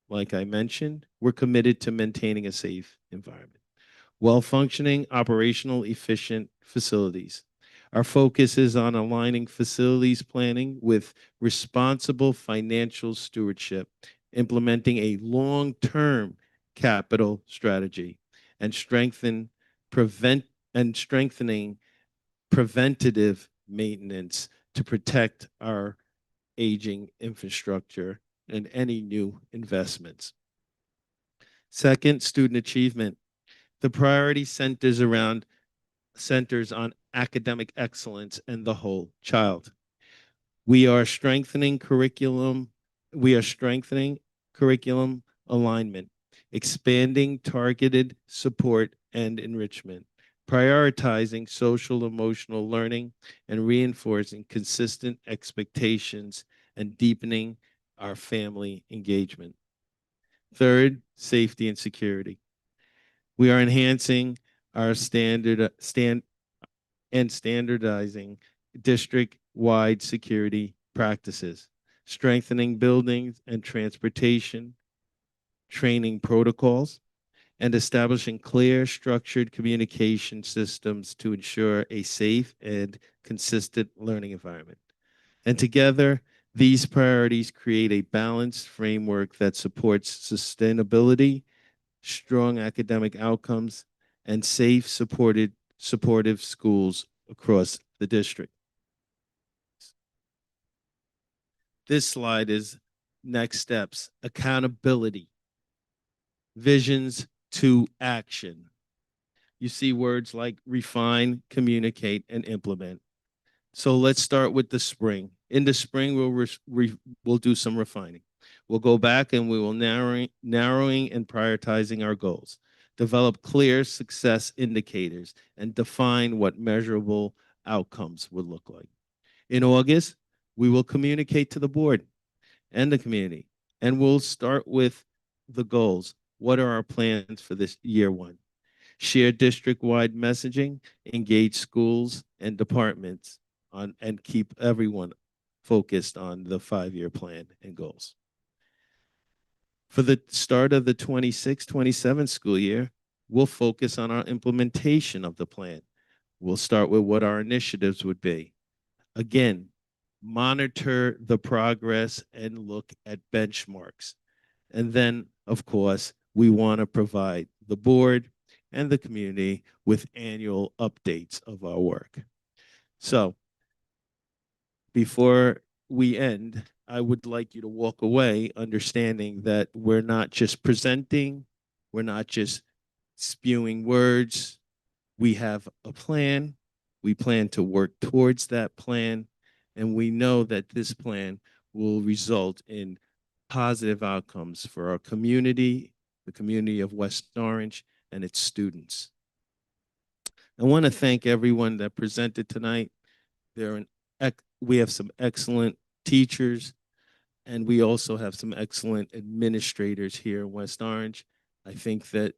Like I mentioned, we're committed to maintaining a safe environment. Well-functioning, operational, efficient facilities. Our focus is on aligning facilities planning with responsible financial stewardship, implementing a long-term capital strategy, and strengthening preventative maintenance to protect our aging infrastructure and any new investments. Second, student achievement. The priority centers on academic excellence and the whole child. We are strengthening curriculum alignment, expanding targeted support and enrichment, prioritizing social emotional learning, and reinforcing consistent expectations and deepening our family engagement. Third, safety and security. We are enhancing our standardizing district-wide security practices, strengthening buildings and transportation, training protocols, and establishing clear, structured communication systems to ensure a safe and consistent learning environment. And together, these priorities create a balanced framework that supports sustainability, strong academic outcomes, and safe, supportive schools across the district. This slide is next steps, accountability, visions to action. You see words like refine, communicate, and implement. So let's start with the spring. In the spring, we'll do some refining. We'll go back and we will narrowing and prioritizing our goals, develop clear success indicators, and define what measurable outcomes would look like. In August, we will communicate to the board and the community, and we'll start with the goals. What are our plans for this year one? Share district-wide messaging, engage schools and departments on, and keep everyone focused on the 5-year plan and goals. For the start of the 26-27 school year, we'll focus on our implementation of the plan. We'll start with what our initiatives would be. Again, monitor the progress and look at benchmarks. And then, of course, we want to provide the board and the community with annual updates of our work. So before we end, I would like you to walk away understanding that we're not just presenting, we're not just spewing words. We have a plan. We plan to work towards that plan. And we know that this plan will result in positive outcomes for our community, the community of West Orange, and its students. I want to thank everyone that presented tonight. We have some excellent teachers, and we also have some excellent administrators here in West Orange. I think that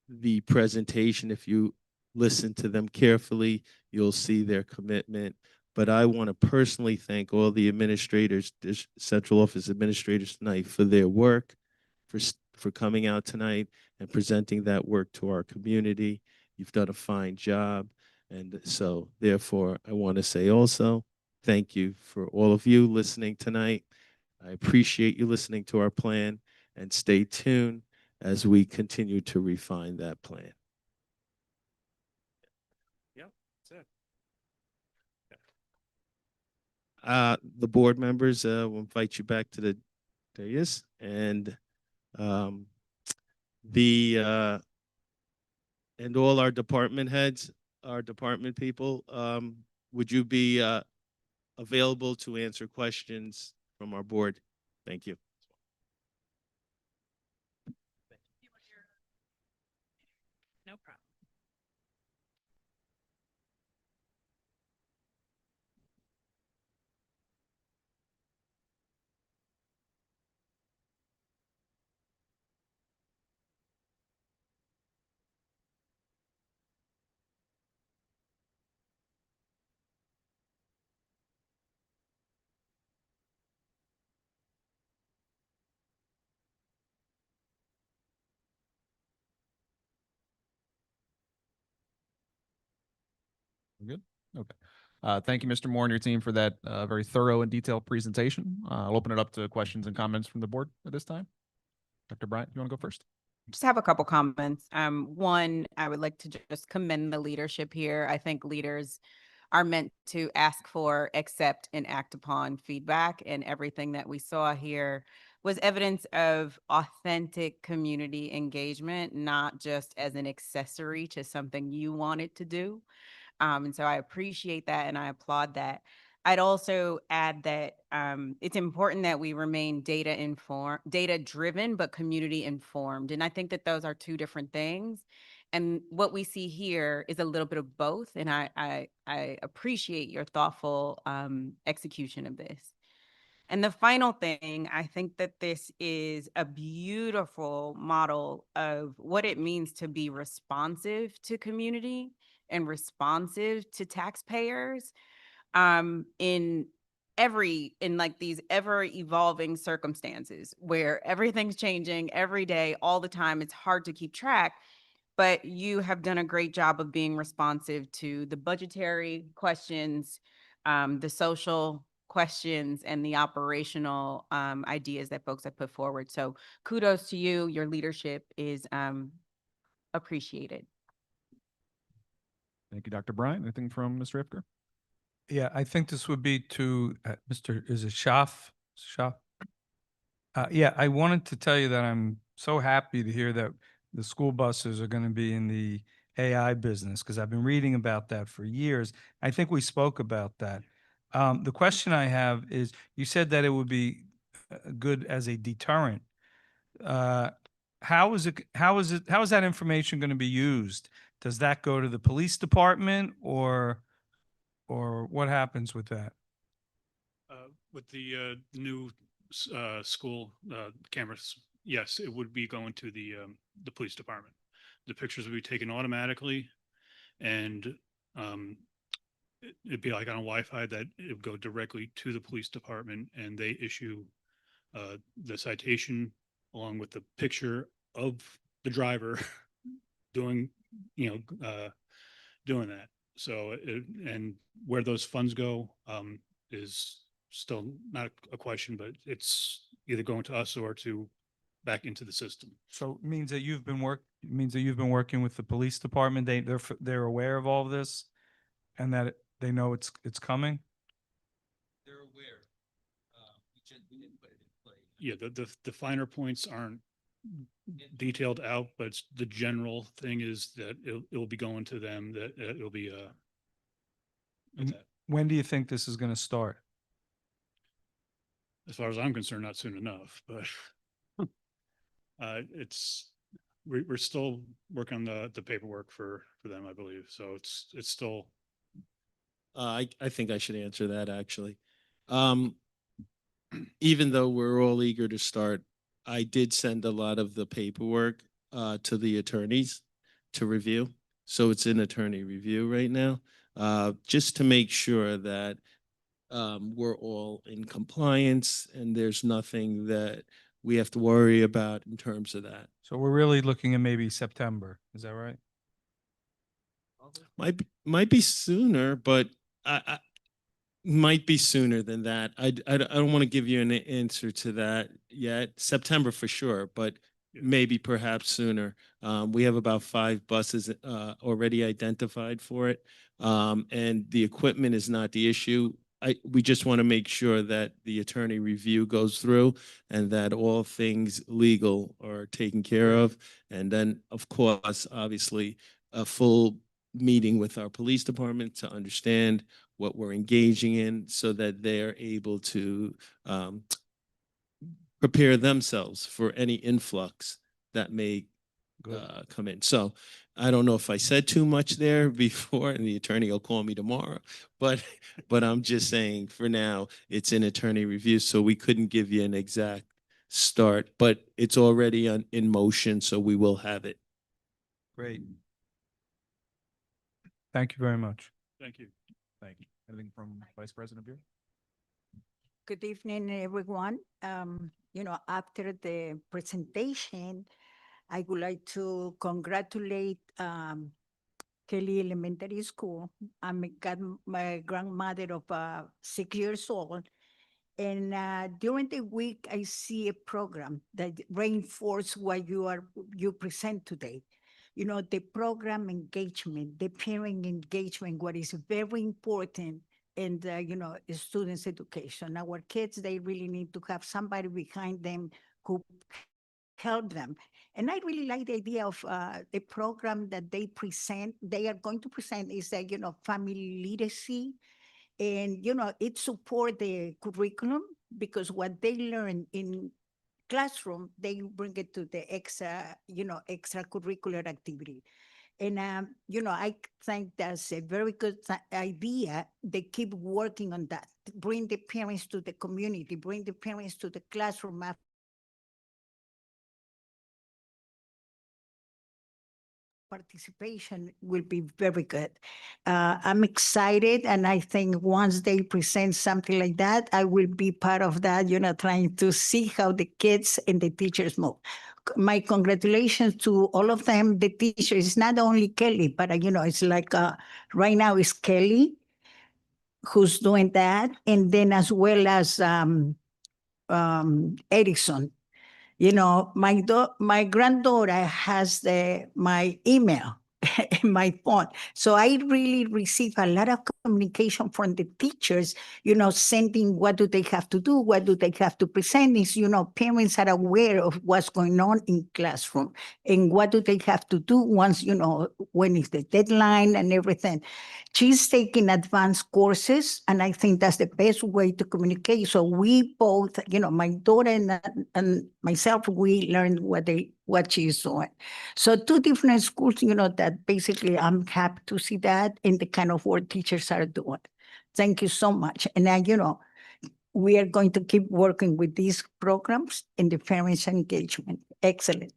the presentation, if you listen to them carefully, you'll see their commitment. But I want to personally thank all the administrators, central office administrators tonight for their work, for coming out tonight and presenting that work to our community. You've done a fine job. And so therefore, I want to say also, thank you for all of you listening tonight. I appreciate you listening to our plan, and stay tuned as we continue to refine that plan. Yep, that's it. The board members will invite you back to the dais, and and all our department heads, our department people, would you be available to answer questions from our board? Thank you. No problem. We're good? Okay. Thank you, Mr. Moore and your team for that very thorough and detailed presentation. I'll open it up to questions and comments from the board at this time. Dr. Bryant, you want to go first? Just have a couple comments. One, I would like to just commend the leadership here. I think leaders are meant to ask for, accept, and act upon feedback, and everything that we saw here was evidence of authentic community engagement, not just as an accessory to something you wanted to do. And so I appreciate that and I applaud that. I'd also add that it's important that we remain data driven, but community informed. And I think that those are two different things. And what we see here is a little bit of both. And I appreciate your thoughtful execution of this. And the final thing, I think that this is a beautiful model of what it means to be responsive to community and responsive to taxpayers in like these ever evolving circumstances where everything's changing every day, all the time. It's hard to keep track, but you have done a great job of being responsive to the budgetary questions, the social questions, and the operational ideas that folks have put forward. So kudos to you. Your leadership is appreciated. Thank you, Dr. Bryant. Anything from Mr. Ifker? Yeah, I think this would be to Mr. Is it Schaaf? Shaw. Yeah, I wanted to tell you that I'm so happy to hear that the school buses are going to be in the AI business because I've been reading about that for years. I think we spoke about that. The question I have is, you said that it would be good as a deterrent. How is that information going to be used? Does that go to the police department or what happens with that? With the new school cameras, yes, it would be going to the police department. The pictures would be taken automatically, and it'd be like on a Wi-Fi that it would go directly to the police department, and they issue the citation along with the picture of the driver doing, doing that. So, and where those funds go is still not a question, but it's either going to us or to back into the system. So it means that you've been working with the police department. They're aware of all of this, and that they know it's coming. They're aware. We didn't put it in play. Yeah, the finer points aren't detailed out, but the general thing is that it'll be going to them. That it'll be When do you think this is going to start? as far as I'm concerned, not soon enough, but we're still working on the paperwork for them, I believe. So it's still. I think I should answer that actually. Even though we're all eager to start, I did send a lot of the paperwork to the attorneys to review. So it's in attorney review right now, just to make sure that we're all in compliance and there's nothing that we have to worry about in terms of that. So we're really looking at maybe September. Is that right? Might be sooner, but I might be sooner than that. I don't want to give you an answer to that yet. September for sure, but maybe perhaps sooner. We have about 5 buses already identified for it, and the equipment is not the issue. We just want to make sure that the attorney review goes through and that all things legal are taken care of. And then, of course, obviously, a full meeting with our police department to understand what we're engaging in so that they're able to prepare themselves for any influx that may come in. So I don't know if I said too much there before, and the attorney will call me tomorrow, but I'm just saying for now, it's in attorney review, so we couldn't give you an exact start, but it's already in motion, so we will have it. Great. Thank you very much. Thank you. Thank you. Anything from Vice President Bureau? Good evening, everyone. After the presentation, I would like to congratulate Kelly Elementary School. I'm my grandmother of 6 years old. And during the week, I see a program that reinforces what you present today. The program engagement, the parent engagement, what is very important in the, students' education. Our kids, they really need to have somebody behind them who help them. And I really like the idea of the program that they are going to present is that, family literacy. And, it support the curriculum because what they learn in classroom, they bring it to the extracurricular activity. And, I think that's a very good idea. They keep working on that, bring the parents to the community, bring the parents to the classroom. Participation will be very good. I'm excited, and I think once they present something like that, I will be part of that, trying to see how the kids and the teachers move. My congratulations to all of them. The teachers, it's not only Kelly, but, it's like right now it's Kelly who's doing that, and then as well as Edison. My granddaughter has my email. in my phone. So I really receive a lot of communication from the teachers, sending what do they have to do, what do they have to present. Is, parents are aware of what's going on in classroom and what do they have to do once, when is the deadline and everything. She's taking advanced courses, and I think that's the best way to communicate. So we both, my daughter and myself, we learned what she's doing. So two different schools, that basically I'm happy to see that in the kind of work teachers are doing. Thank you so much. And I, we are going to keep working with these programs in the parents' engagement. Excellent.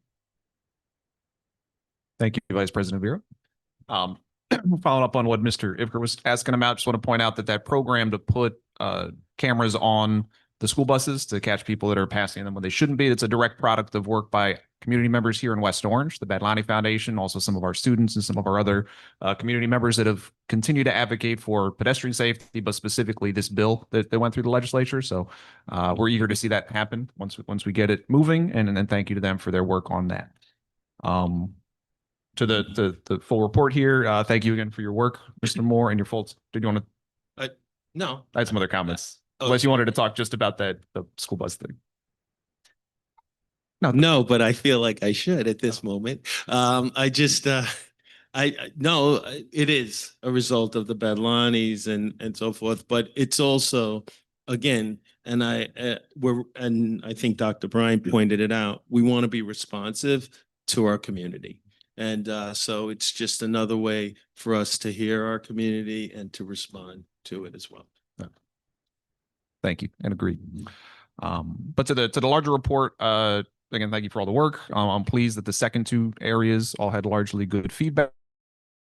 Thank you, Vice President Vera. Following up on what Mr. Ivker was asking about, just want to point out that program to put cameras on the school buses to catch people that are passing them when they shouldn't be, it's a direct product of work by community members here in West Orange, the Badlani Foundation, also some of our students and some of our other community members that have continued to advocate for pedestrian safety, but specifically this bill that went through the legislature. So we're eager to see that happen once we get it moving, and then thank you to them for their work on that. To the full report here, thank you again for your work, Mr. Moore, and your full. Did you want to? No. I had some other comments. Oh, Unless you wanted to talk just about the school bus thing. No, but I feel like I should at this moment. I just, no, it is a result of the Badlanis and so forth, but it's also, again, and I think Dr. Bryan pointed it out, we want to be responsive to our community. And so it's just another way for us to hear our community and to respond to it as well. Thank you, and agree. But to the larger report, again, thank you for all the work. I'm pleased that the second two areas all had largely good feedback.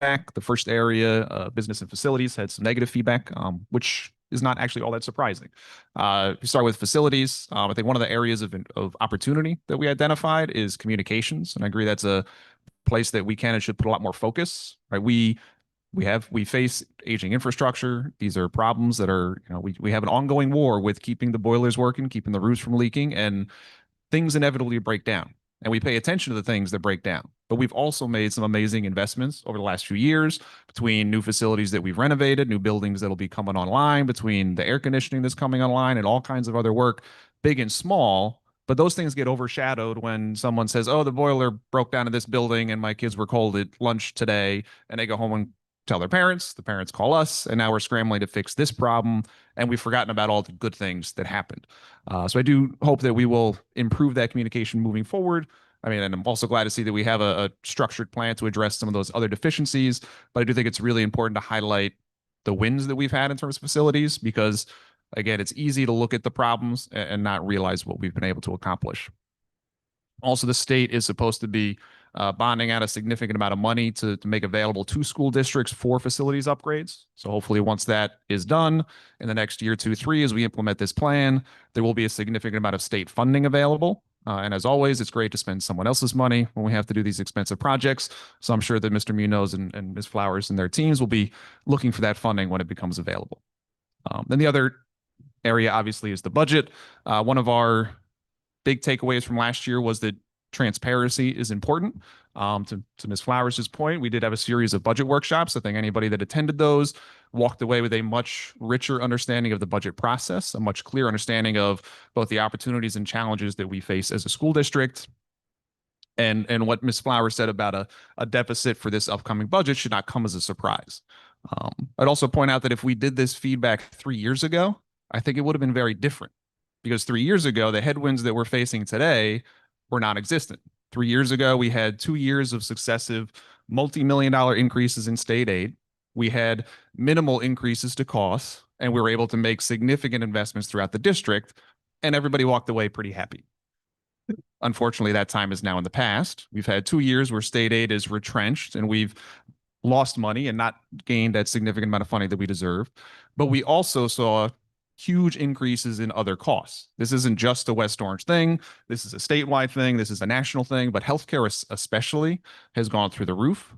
The first area, business and facilities, had some negative feedback, which is not actually all that surprising. If we start with facilities, I think one of the areas of opportunity that we identified is communications, and I agree that's a place that we can and should put a lot more focus. Right, we face aging infrastructure. These are problems that are, we have an ongoing war with keeping the boilers working, keeping the roofs from leaking, and things inevitably break down. And we pay attention to the things that break down. But we've also made some amazing investments over the last few years between new facilities that we've renovated, new buildings that'll be coming online, between the air conditioning that's coming online, and all kinds of other work, big and small. But those things get overshadowed when someone says, oh, the boiler broke down in this building and my kids were cold at lunch today, and they go home and tell their parents, the parents call us, and now we're scrambling to fix this problem, and we've forgotten about all the good things that happened. So I do hope that we will improve that communication moving forward. I mean, and I'm also glad to see that we have a structured plan to address some of those other deficiencies, but I do think it's really important to highlight the wins that we've had in terms of facilities, because again, it's easy to look at the problems and not realize what we've been able to accomplish. Also, the state is supposed to be bonding out a significant amount of money to make available to school districts for facilities upgrades. So hopefully once that is done in the next year, 2, 3, as we implement this plan, there will be a significant amount of state funding available. And as always, it's great to spend someone else's money when we have to do these expensive projects. So I'm sure that Mr. Munoz and Ms. Flowers and their teams will be looking for that funding when it becomes available. Then the other area, obviously, is the budget. One of our big takeaways from last year was that transparency is important. To Ms. Flowers' point, we did have a series of budget workshops. I think anybody that attended those walked away with a much richer understanding of the budget process, a much clearer understanding of both the opportunities and challenges that we face as a school district. And what Ms. Flowers said about a deficit for this upcoming budget should not come as a surprise. I'd also point out that if we did this feedback 3 years ago, I think it would have been very different, because 3 years ago, the headwinds that we're facing today were non-existent. 3 years ago, we had 2 years of successive multi-million-dollar increases in state aid. We had minimal increases to costs, and we were able to make significant investments throughout the district, and everybody walked away pretty happy. Unfortunately, that time is now in the past. We've had 2 years where state aid is retrenched, and we've lost money and not gained that significant amount of funding that we deserve. But we also saw huge increases in other costs. This isn't just a West Orange thing. This is a statewide thing. This is a national thing, but healthcare especially has gone through the roof.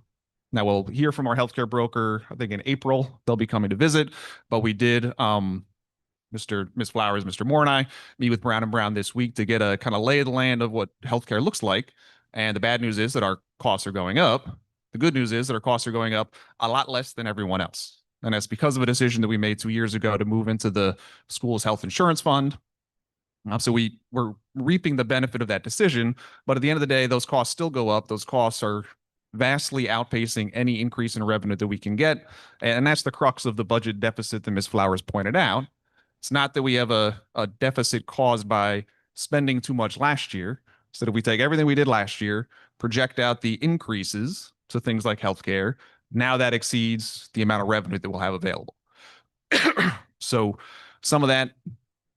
Now we'll hear from our healthcare broker, I think in April, they'll be coming to visit, but we did, Ms. Flowers, Mr. Moore and I meet with Brown & Brown this week to get a kind of lay of the land of what healthcare looks like. And the bad news is that our costs are going up. The good news is that our costs are going up a lot less than everyone else. And that's because of a decision that we made 2 years ago to move into the school's health insurance fund. So we're reaping the benefit of that decision, but at the end of the day, those costs still go up. Those costs are vastly outpacing any increase in revenue that we can get. And that's the crux of the budget deficit that Ms. Flowers pointed out. It's not that we have a deficit caused by spending too much last year. So that if we take everything we did last year, project out the increases to things like healthcare, now that exceeds the amount of revenue that we'll have available. So some of that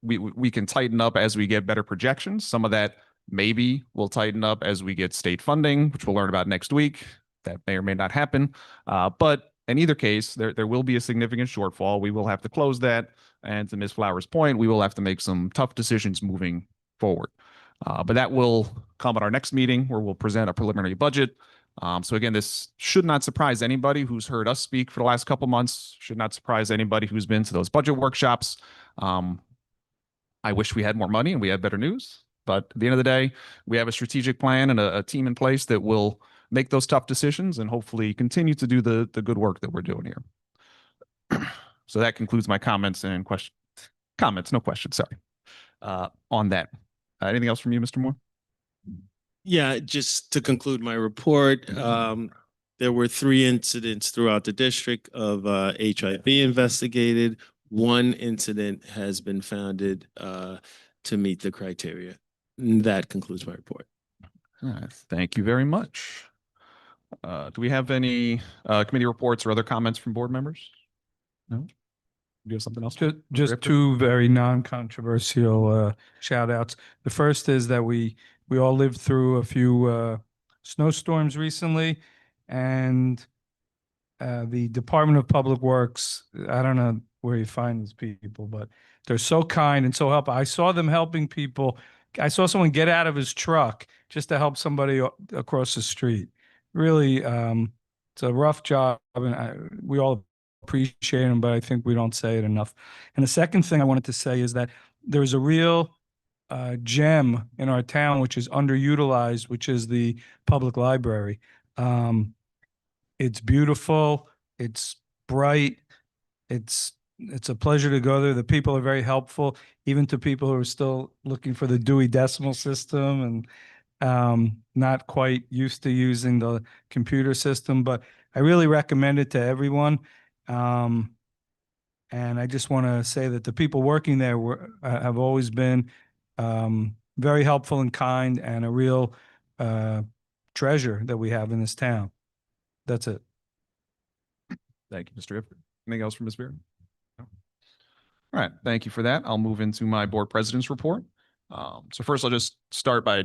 we can tighten up as we get better projections. Some of that maybe we'll tighten up as we get state funding, which we'll learn about next week. That may or may not happen. But in either case, there will be a significant shortfall. We will have to close that. And to Ms. Flowers' point, we will have to make some tough decisions moving forward. But that will come at our next meeting where we'll present a preliminary budget. So again, this should not surprise anybody who's heard us speak for the last couple months, should not surprise anybody who's been to those budget workshops. I wish we had more money and we had better news, but at the end of the day, we have a strategic plan and a team in place that will make those tough decisions and hopefully continue to do the good work that we're doing here. So that concludes my comments and questions. Comments, no questions, sorry. On that. Anything else from you, Mr. Moore? Yeah, just to conclude my report, there were 3 incidents throughout the district of HIV investigated. 1 incident has been founded to meet the criteria. And that concludes my report. All right, thank you very much. Do we have any committee reports or other comments from board members? No? Do you have something else? Just 2 very non-controversial shout outs. The first is that we all lived through a few snowstorms recently, and the Department of Public Works, I don't know where you find these people, but they're so kind and so helpful. I saw them helping people. I saw someone get out of his truck just to help somebody across the street. Really, it's a rough job, and we all appreciate them, but I think we don't say it enough. And the second thing I wanted to say is that there's a real gem in our town, which is underutilized, which is the public library. It's beautiful. It's bright. It's a pleasure to go there. The people are very helpful, even to people who are still looking for the Dewey Decimal System and not quite used to using the computer system. But I really recommend it to everyone. And I just want to say that the people working there have always been very helpful and kind, and a real treasure that we have in this town. That's it. Thank you, Mr. Ifford. Anything else from Ms. Beard? No. All right, thank you for that. I'll move into my board president's report. So first, I'll just start by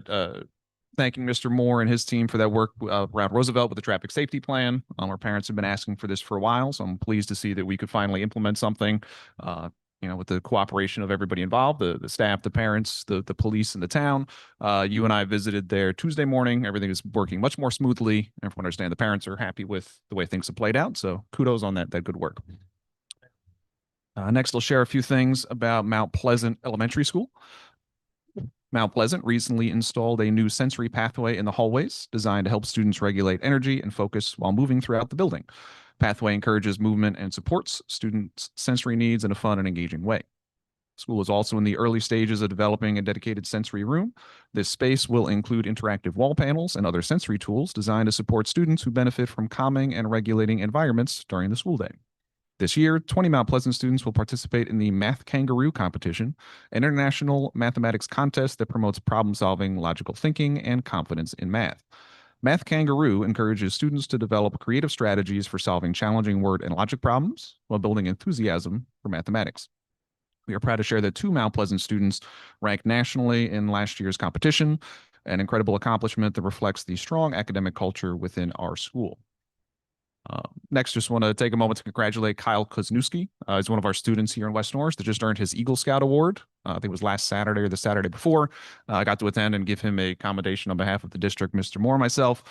thanking Mr. Moore and his team for that work around Roosevelt with the traffic safety plan. Our parents have been asking for this for a while, so I'm pleased to see that we could finally implement something, with the cooperation of everybody involved, the staff, the parents, the police, and the town. You and I visited there Tuesday morning. Everything is working much more smoothly. Everyone understand the parents are happy with the way things have played out, so kudos on that good work. Next, I'll share a few things about Mount Pleasant Elementary School. Mount Pleasant recently installed a new sensory pathway in the hallways designed to help students regulate energy and focus while moving throughout the building. Pathway encourages movement and supports students' sensory needs in a fun and engaging way. School is also in the early stages of developing a dedicated sensory room. This space will include interactive wall panels and other sensory tools designed to support students who benefit from calming and regulating environments during the school day. This year, 20 Mount Pleasant students will participate in the Math Kangaroo competition, an international mathematics contest that promotes problem-solving, logical thinking, and confidence in math. Math Kangaroo encourages students to develop creative strategies for solving challenging word and logic problems while building enthusiasm for mathematics. We are proud to share that 2 Mount Pleasant students ranked nationally in last year's competition, an incredible accomplishment that reflects the strong academic culture within our school. Next, just want to take a moment to congratulate Kyle Kozniewski. He's one of our students here in West Orange that just earned his Eagle Scout Award. I think it was last Saturday or the Saturday before. I got to attend and give him a commendation on behalf of the district, Mr. Moore, and myself.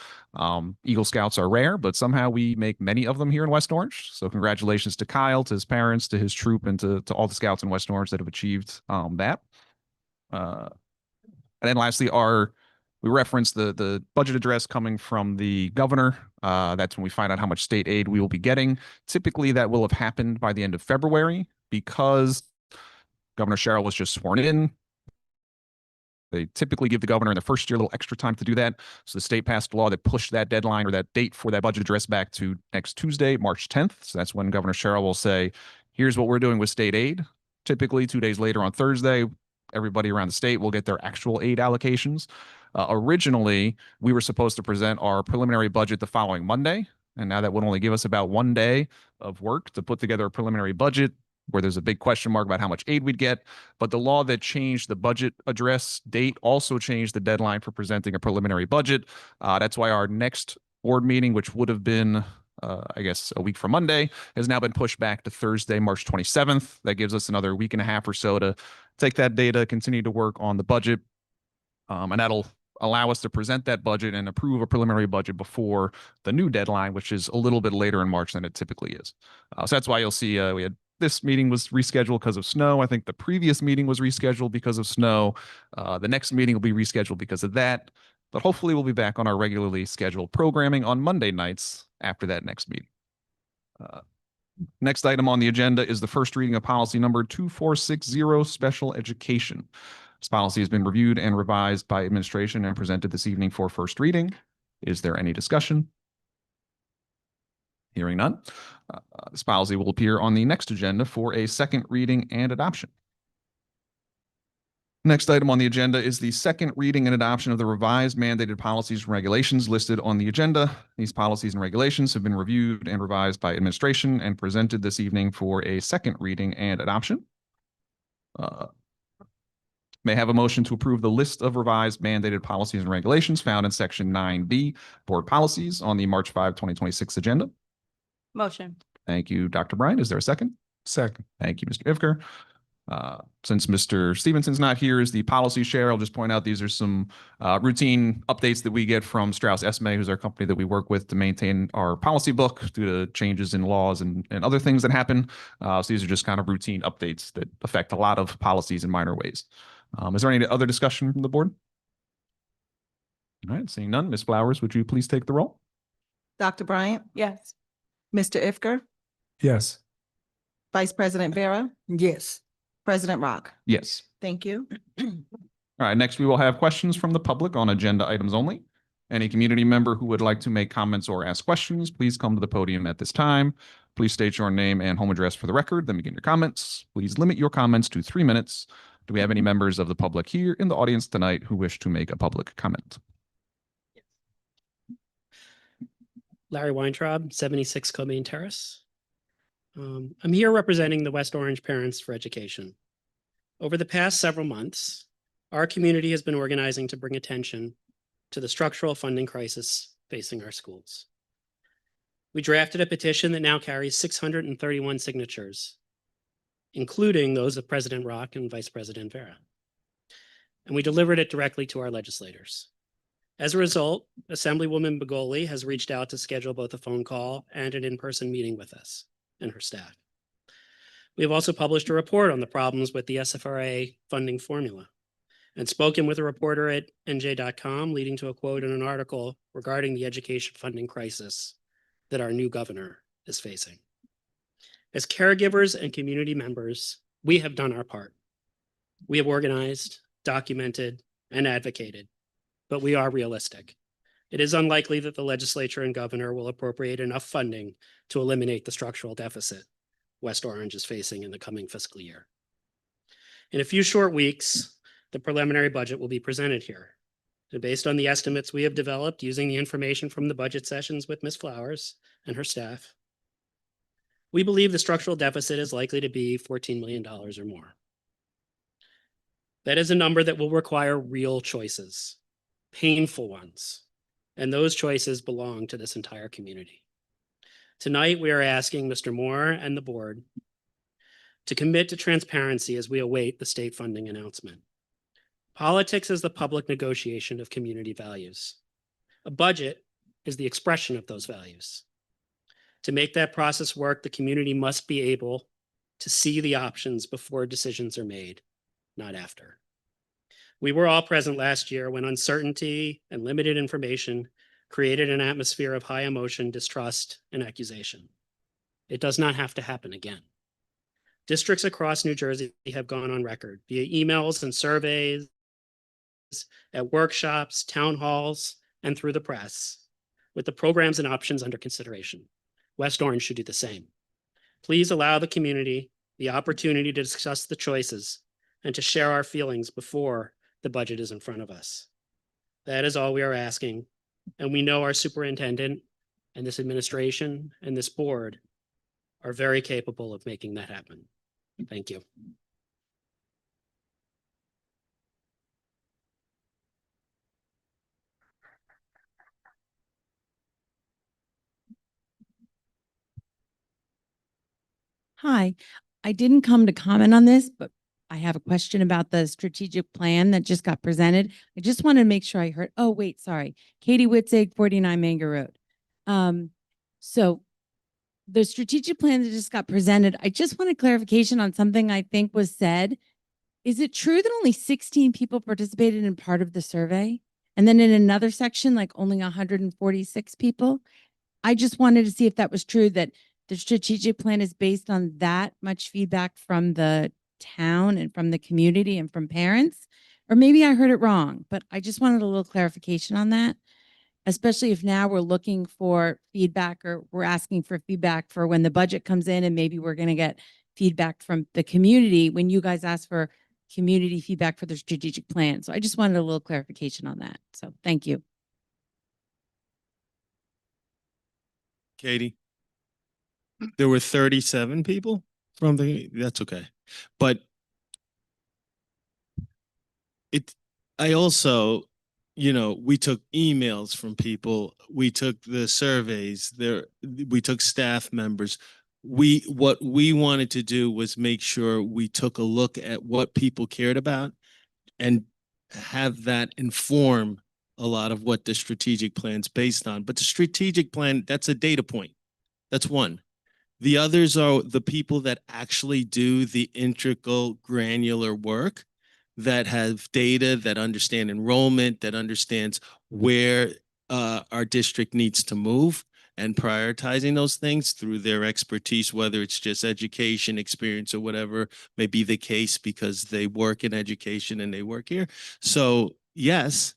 Eagle Scouts are rare, but somehow we make many of them here in West Orange. So congratulations to Kyle, to his parents, to his troop, and to all the scouts in West Orange that have achieved that. And then lastly, our We referenced the budget address coming from the governor. That's when we find out how much state aid we will be getting. Typically, that will have happened by the end of February because Governor Sherrill was just sworn in. They typically give the governor in the first year a little extra time to do that. So the state passed a law that pushed that deadline or that date for that budget address back to next Tuesday, March 10th. So that's when Governor Sherrill will say, here's what we're doing with state aid. Typically 2 days later on Thursday, everybody around the state will get their actual aid allocations. Originally, we were supposed to present our preliminary budget the following Monday. And now that would only give us about 1 day of work to put together a preliminary budget where there's a big question mark about how much aid we'd get. But the law that changed the budget address date also changed the deadline for presenting a preliminary budget. That's why our next board meeting, which would have been, I guess, a week from Monday, has now been pushed back to Thursday, March 27th. That gives us another week and a half or so to take that data, continue to work on the budget. And that'll allow us to present that budget and approve a preliminary budget before the new deadline, which is a little bit later in March than it typically is. So that's why you'll see we had this meeting was rescheduled because of snow. I think the previous meeting was rescheduled because of snow. The next meeting will be rescheduled because of that. But hopefully we'll be back on our regularly scheduled programming on Monday nights after that next meeting. Next item on the agenda is the first reading of policy number 2460, special education. This policy has been reviewed and revised by administration and presented this evening for first reading. Is there any discussion? Hearing none. This policy will appear on the next agenda for a second reading and adoption. Next item on the agenda is the second reading and adoption of the revised mandated policies and regulations listed on the agenda. These policies and regulations have been reviewed and revised by administration and presented this evening for a second reading and adoption. May I have a motion to approve the list of revised mandated policies and regulations found in section 9B, board policies, on the March 5, 2026 agenda. Motion. Thank you, Dr. Bryant. Is there a second? Second. Thank you, Mr. Ivker. Since Mr. Stevenson's not here as the policy chair, I'll just point out these are some routine updates that we get from Strauss Esme, who's our company that we work with to maintain our policy book due to changes in laws and other things that happen. So these are just kind of routine updates that affect a lot of policies in minor ways. Is there any other discussion from the board? All right, seeing none. Ms. Flowers, would you please take the roll? Dr. Bryant, Yes. Mr. Ifker, Yes. Vice President Vera, Yes. President Rock. Yes. Thank you. All right, next we will have questions from the public on agenda items only. Any community member who would like to make comments or ask questions, please come to the podium at this time. Please state your name and home address for the record, then begin your comments. Please limit your comments to 3 minutes. Do we have any members of the public here in the audience tonight who wish to make a public comment? Larry Weintraub, 76 Comaine Terrace. I'm here representing the West Orange Parents for Education. Over the past several months, our community has been organizing to bring attention to the structural funding crisis facing our schools. We drafted a petition that now carries 631 signatures, including those of President Rock and Vice President Vera. And we delivered it directly to our legislators. As a result, Assemblywoman Begoli has reached out to schedule both a phone call and an in-person meeting with us and her staff. We have also published a report on the problems with the SFRA funding formula and spoken with a reporter at NJ.com, leading to a quote in an article regarding the education funding crisis that our new governor is facing. As caregivers and community members, we have done our part. We have organized, documented, and advocated, but we are realistic. It is unlikely that the legislature and governor will appropriate enough funding to eliminate the structural deficit West Orange is facing in the coming fiscal year. In a few short weeks, the preliminary budget will be presented here. And based on the estimates we have developed using the information from the budget sessions with Ms. Flowers and her staff, we believe the structural deficit is likely to be $14 million or more. That is a number that will require real choices, painful ones, and those choices belong to this entire community. Tonight, we are asking Mr. Moore and the board to commit to transparency as we await the state funding announcement. Politics is the public negotiation of community values. A budget is the expression of those values. To make that process work, the community must be able to see the options before decisions are made, not after. We were all present last year when uncertainty and limited information created an atmosphere of high emotion, distrust, and accusation. It does not have to happen again. Districts across New Jersey have gone on record via emails and surveys, at workshops, town halls, and through the press, with the programs and options under consideration. West Orange should do the same. Please allow the community the opportunity to discuss the choices and to share our feelings before the budget is in front of us. That is all we are asking, and we know our superintendent and this administration and this board are very capable of making that happen. Thank you. Hi, I didn't come to comment on this, but I have a question about the strategic plan that just got presented. I just wanted to make sure I heard, oh, wait, sorry. Katie Witzig, 49 Manga Road. So the strategic plan that just got presented, I just wanted clarification on something I think was said. Is it true that only 16 people participated in part of the survey? And then in another section, like only 146 people? I just wanted to see if that was true, that the strategic plan is based on that much feedback from the town and from the community and from parents, or maybe I heard it wrong, but I just wanted a little clarification on that, especially if now we're looking for feedback, or we're asking for feedback for when the budget comes in, and maybe we're going to get feedback from the community when you guys ask for community feedback for the strategic plan. So I just wanted a little clarification on that. So thank you. Katie, there were 37 people from that's okay. But I also, we took emails from people, we took the surveys there, we took staff members. What we wanted to do was make sure we took a look at what people cared about and have that inform a lot of what the strategic plan's based on. But the strategic plan, that's a data point. That's one. The others are the people that actually do the integral granular work, that have data, that understand enrollment, that understands where our district needs to move, and prioritizing those things through their expertise, whether it's just education, experience, or whatever may be the case, because they work in education and they work here. So yes,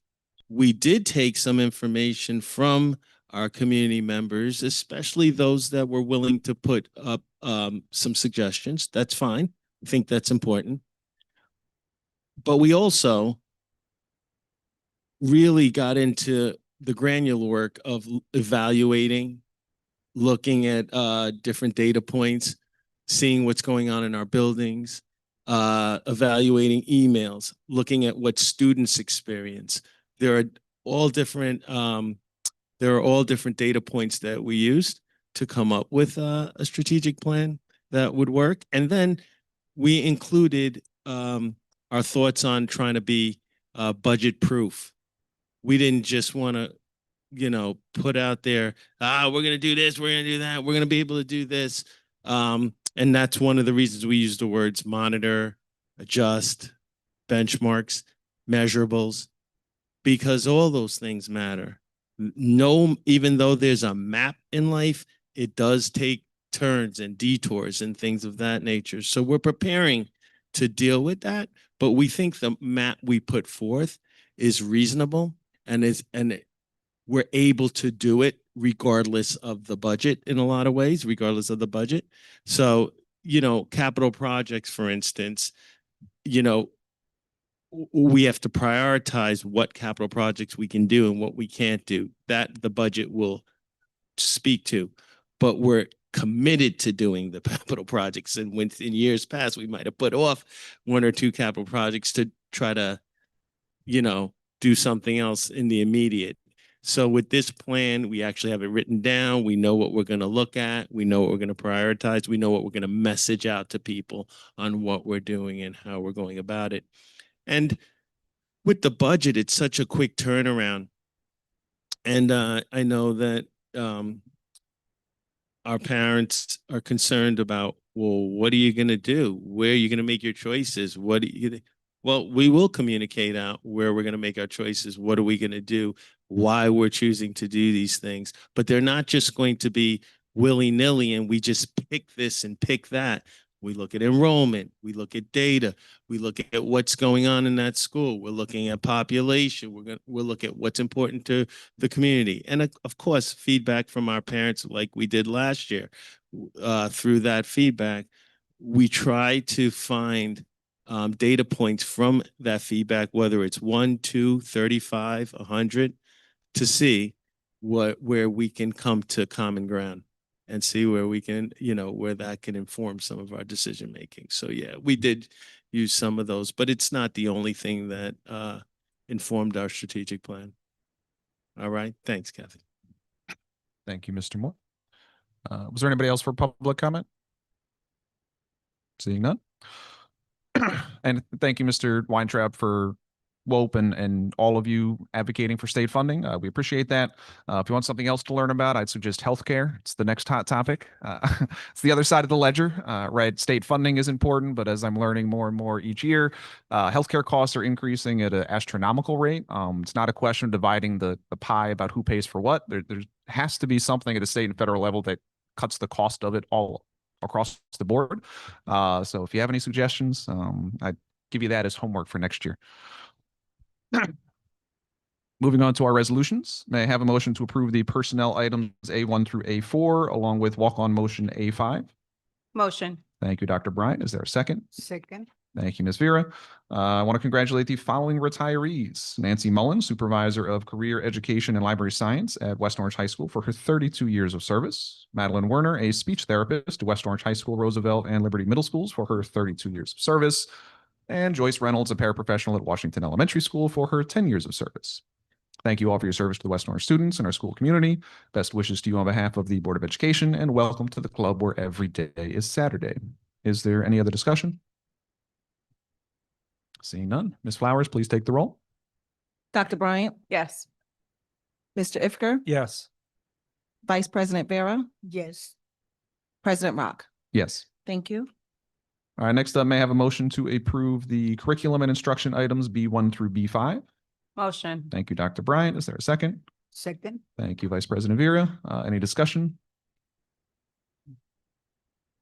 we did take some information from our community members, especially those that were willing to put up some suggestions. That's fine. I think that's important. But we also really got into the granular work of evaluating, looking at different data points, seeing what's going on in our buildings, evaluating emails, looking at what students experience. There are all different data points that we used to come up with a strategic plan that would work. And then we included our thoughts on trying to be budget proof. We didn't just want to, put out there, we're going to do this, we're going to do that, we're going to be able to do this. And that's one of the reasons we use the words monitor, adjust, benchmarks, measurables, because all those things matter. No, even though there's a map in life, it does take turns and detours and things of that nature. So we're preparing to deal with that, but we think the map we put forth is reasonable, and we're able to do it regardless of the budget in a lot of ways, regardless of the budget. So, capital projects, for instance, we have to prioritize what capital projects we can do and what we can't do. That the budget will speak to, but we're committed to doing the capital projects. And when in years past, we might have put off one or two capital projects to try to, do something else in the immediate. So with this plan, we actually have it written down. We know what we're going to look at. We know what we're going to prioritize. We know what we're going to message out to people on what we're doing and how we're going about it. And with the budget, it's such a quick turnaround. And I know that our parents are concerned about, well, what are you going to do? Where are you going to make your choices? Well, we will communicate out where we're going to make our choices. What are we going to do? Why we're choosing to do these things. But they're not just going to be willy-nilly and we just pick this and pick that. We look at enrollment. We look at data. We look at what's going on in that school. We're looking at population. We'll look at what's important to the community. And of course, feedback from our parents like we did last year. Through that feedback, we try to find data points from that feedback, whether it's 1, 2, 35, 100, to see where we can come to common ground and see where we can, where that can inform some of our decision making. So yeah, we did use some of those, but it's not the only thing that informed our strategic plan. All right. Thanks, Kathy. Thank you, Mr. Moore. Was there anybody else for public comment? Seeing none. And thank you, Mr. Weintraub, for WOPE and all of you advocating for state funding. We appreciate that. If you want something else to learn about, I'd suggest healthcare. It's the next hot topic. It's the other side of the ledger, right? State funding is important, but as I'm learning more and more each year, healthcare costs are increasing at an astronomical rate. It's not a question of dividing the pie about who pays for what. There has to be something at a state and federal level that cuts the cost of it all across the board. So if you have any suggestions, I'd give you that as homework for next year. Moving on to our resolutions, may I have a motion to approve the personnel items A1 through A4 along with walk-on motion A5? Motion. Thank you, Dr. Bryant. Is there a second? Second. Thank you, Ms. Vera. I want to congratulate the following retirees: Nancy Mullen, Supervisor of Career Education and Library Science at West Orange High School for her 32 years of service. Madeline Werner, a speech therapist at West Orange High School, Roosevelt, and Liberty Middle Schools for her 32 years of service. And Joyce Reynolds, a paraprofessional at Washington Elementary School for her 10 years of service. Thank you all for your service to the West Orange students and our school community. Best wishes to you on behalf of the Board of Education, and welcome to the club where every day is Saturday. Is there any other discussion? Seeing none. Ms. Flowers, please take the roll. Dr. Bryant, Yes. Mr. Ifker, Yes. Vice President Vera, Yes. President Rock. Yes. Thank you. All right, next up, may I have a motion to approve the curriculum and instruction items B1 through B5? Motion. Thank you, Dr. Bryant. Is there a second? Second. Thank you, Vice President Vera. Any discussion?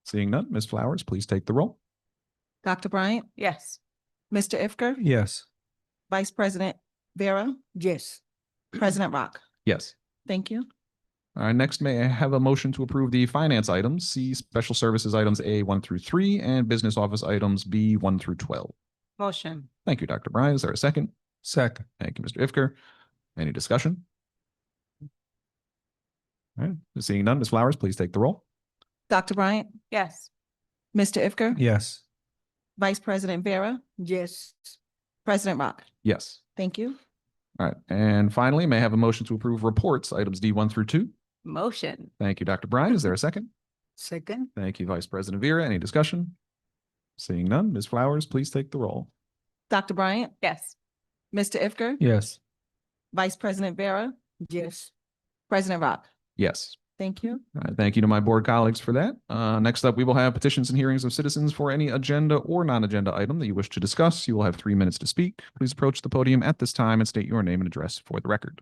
Seeing none, Ms. Flowers, please take the roll. Dr. Bryant, Yes. Mr. Ifker, Yes. Vice President Vera, Yes. President Rock. Yes. Thank you. All right, next, may I have a motion to approve the finance items, C, special services items A1 through 3, and business office items B1 through 12? Motion. Thank you, Dr. Bryant. Is there a second? Second. Thank you, Mr. Ifker. Any discussion? All right, seeing none, Ms. Flowers, please take the roll. Dr. Bryant, Yes. Mr. Ifker, Yes. Vice President Vera, Yes. President Rock. Yes. Thank you. All right, and finally, may I have a motion to approve reports, items D1 through 2? Motion. Thank you, Dr. Bryant. Is there a second? Second. Thank you, Vice President Vera. Any discussion? Seeing none, Ms. Flowers, please take the roll. Dr. Bryant, Yes. Mr. Ifker, Yes. Vice President Vera, Yes. President Rock. Yes. Thank you. All right, thank you to my board colleagues for that. Next up, we will have petitions and hearings of citizens for any agenda or non-agenda item that you wish to discuss. You will have 3 minutes to speak. Please approach the podium at this time and state your name and address for the record.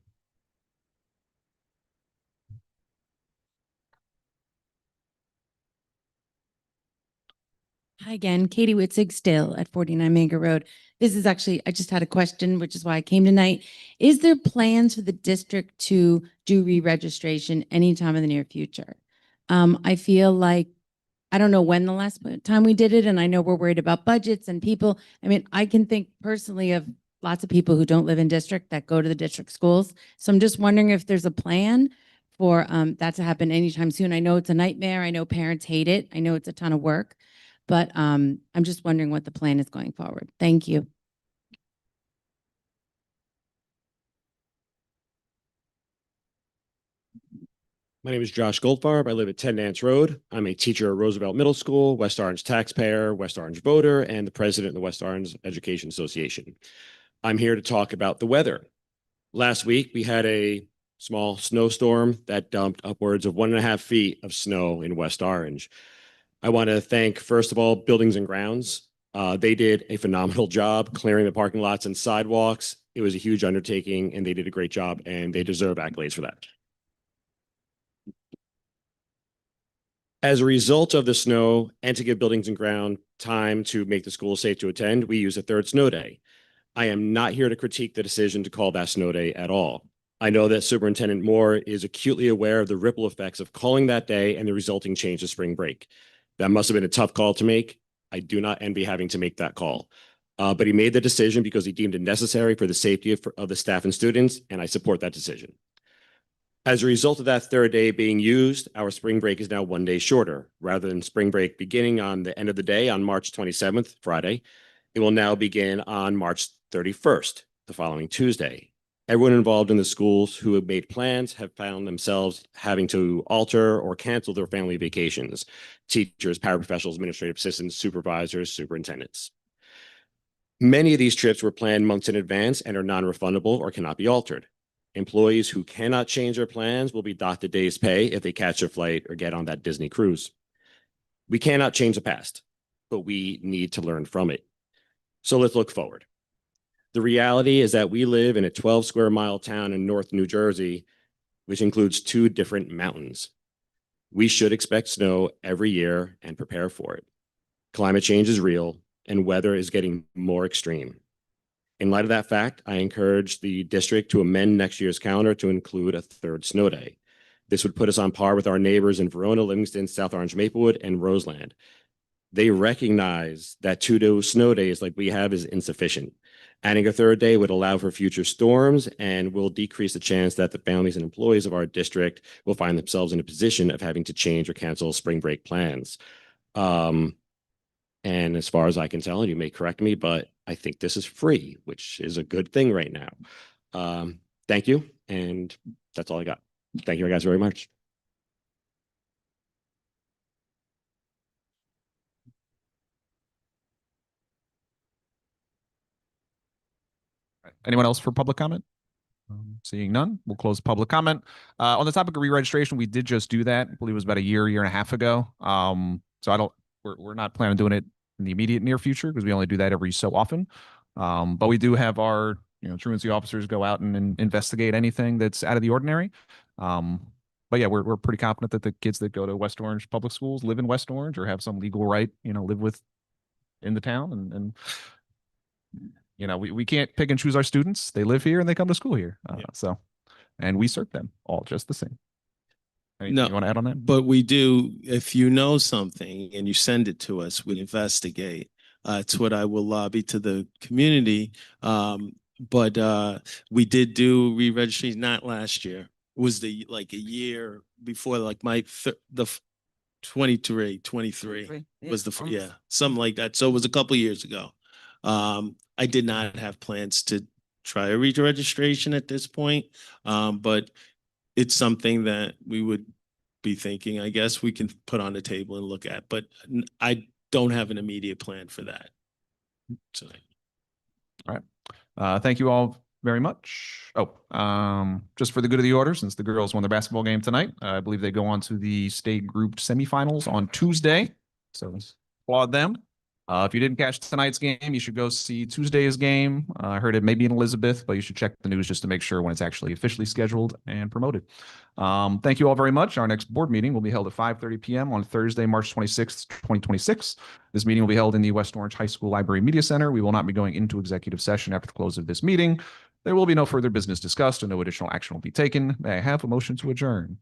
Hi again, Katie Witzig, still at 49 Manga Road. This is actually, I just had a question, which is why I came tonight. Is there plans for the district to do re-registration anytime in the near future? I feel like, I don't know when the last time we did it, and I know we're worried about budgets and people. I mean, I can think personally of lots of people who don't live in district that go to the district schools. So I'm just wondering if there's a plan for that to happen anytime soon. I know it's a nightmare. I know parents hate it. I know it's a ton of work. But I'm just wondering what the plan is going forward. Thank you. My name is Josh Goldfarb. I live at 10 Nance Road. I'm a teacher at Roosevelt Middle School, West Orange taxpayer, West Orange voter, and the president of the West Orange Education Association. I'm here to talk about the weather. Last week, we had a small snowstorm that dumped upwards of 1.5 feet of snow in West Orange. I want to thank, first of all, Buildings and Grounds They did a phenomenal job clearing the parking lots and sidewalks. It was a huge undertaking and they did a great job and they deserve accolades for that. As a result of the snow and to give buildings and ground time to make the school safe to attend, we use a third snow day. I am not here to critique the decision to call that snow day at all. I know that Superintendent Moore is acutely aware of the ripple effects of calling that day and the resulting change to spring break. That must have been a tough call to make. I do not envy having to make that call. But he made the decision because he deemed it necessary for the safety of the staff and students, and I support that decision. As a result of that third day being used, our spring break is now 1 day shorter. Rather than spring break beginning on the end of the day on March 27th, Friday, it will now begin on March 31st, the following Tuesday. Everyone involved in the schools who have made plans have found themselves having to alter or cancel their family vacations. Teachers, paraprofessionals, administrative assistants, supervisors, superintendents. Many of these trips were planned months in advance and are non-refundable or cannot be altered. Employees who cannot change their plans will be docked a day's pay if they catch a flight or get on that Disney cruise. We cannot change the past, but we need to learn from it. So let's look forward. The reality is that we live in a 12 square mile town in North New Jersey, which includes 2 different mountains. We should expect snow every year and prepare for it. Climate change is real and weather is getting more extreme. In light of that fact, I encourage the district to amend next year's calendar to include a third snow day. This would put us on par with our neighbors in Verona, Livingston, South Orange, Maplewood, and Roseland. They recognize that 2 snow days like we have is insufficient. Adding a third day would allow for future storms and will decrease the chance that the families and employees of our district will find themselves in a position of having to change or cancel spring break plans. And as far as I can tell, and you may correct me, but I think this is free, which is a good thing right now. Thank you. And that's all I got. Thank you guys very much. Anyone else for public comment? Seeing none, we'll close public comment. On the topic of re-registration, we did just do that. I believe it was about a year and a half ago. So we're not planning on doing it in the immediate near future because we only do that every so often. But we do have our truancy officers go out and investigate anything that's out of the ordinary. But yeah, we're pretty confident that the kids that go to West Orange public schools live in West Orange or have some legal right, live in the town and we can't pick and choose our students. They live here and they come to school here. And we serve them all just the same. Anything you want to add on that? But we do, if you know something and you send it to us, we investigate. It's what I will lobby to the community. But we did do re-registration, not last year. It was a year before, the 23 was something like that. So it was a couple years ago. I did not have plans to try a re-registration at this point, but it's something that we would be thinking, I guess we can put on the table and look at, but I don't have an immediate plan for that tonight. All right. Thank you all very much. Just for the good of the order, since the girls won their basketball game tonight, I believe they go on to the state grouped semifinals on Tuesday. So let's applaud them. If you didn't catch tonight's game, you should go see Tuesday's game. I heard it may be in Elizabeth, but you should check the news just to make sure when it's actually officially scheduled and promoted. Thank you all very much. Our next board meeting will be held at 5:30 p.m. on Thursday, March 26th, 2026. This meeting will be held in the West Orange High School Library Media Center. We will not be going into executive session after the close of this meeting. There will be no further business discussed and no additional action will be taken. May I have a motion to adjourn?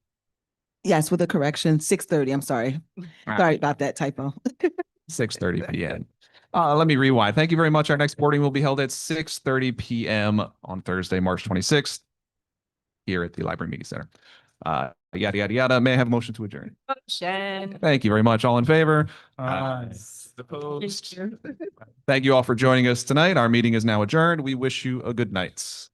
Yes, with a correction, 6:30. I'm sorry. Sorry about that typo. 6:30 p.m. Let me rewind. Thank you very much. Our next board meeting will be held at 6:30 p.m. on Thursday, March 26th, here at the Library Media Center. Yada, yada, yada. May I have a motion to adjourn? Motion. Thank you very much. All in favor? Opposed? Thank you all for joining us tonight. Our meeting is now adjourned. We wish you a good night.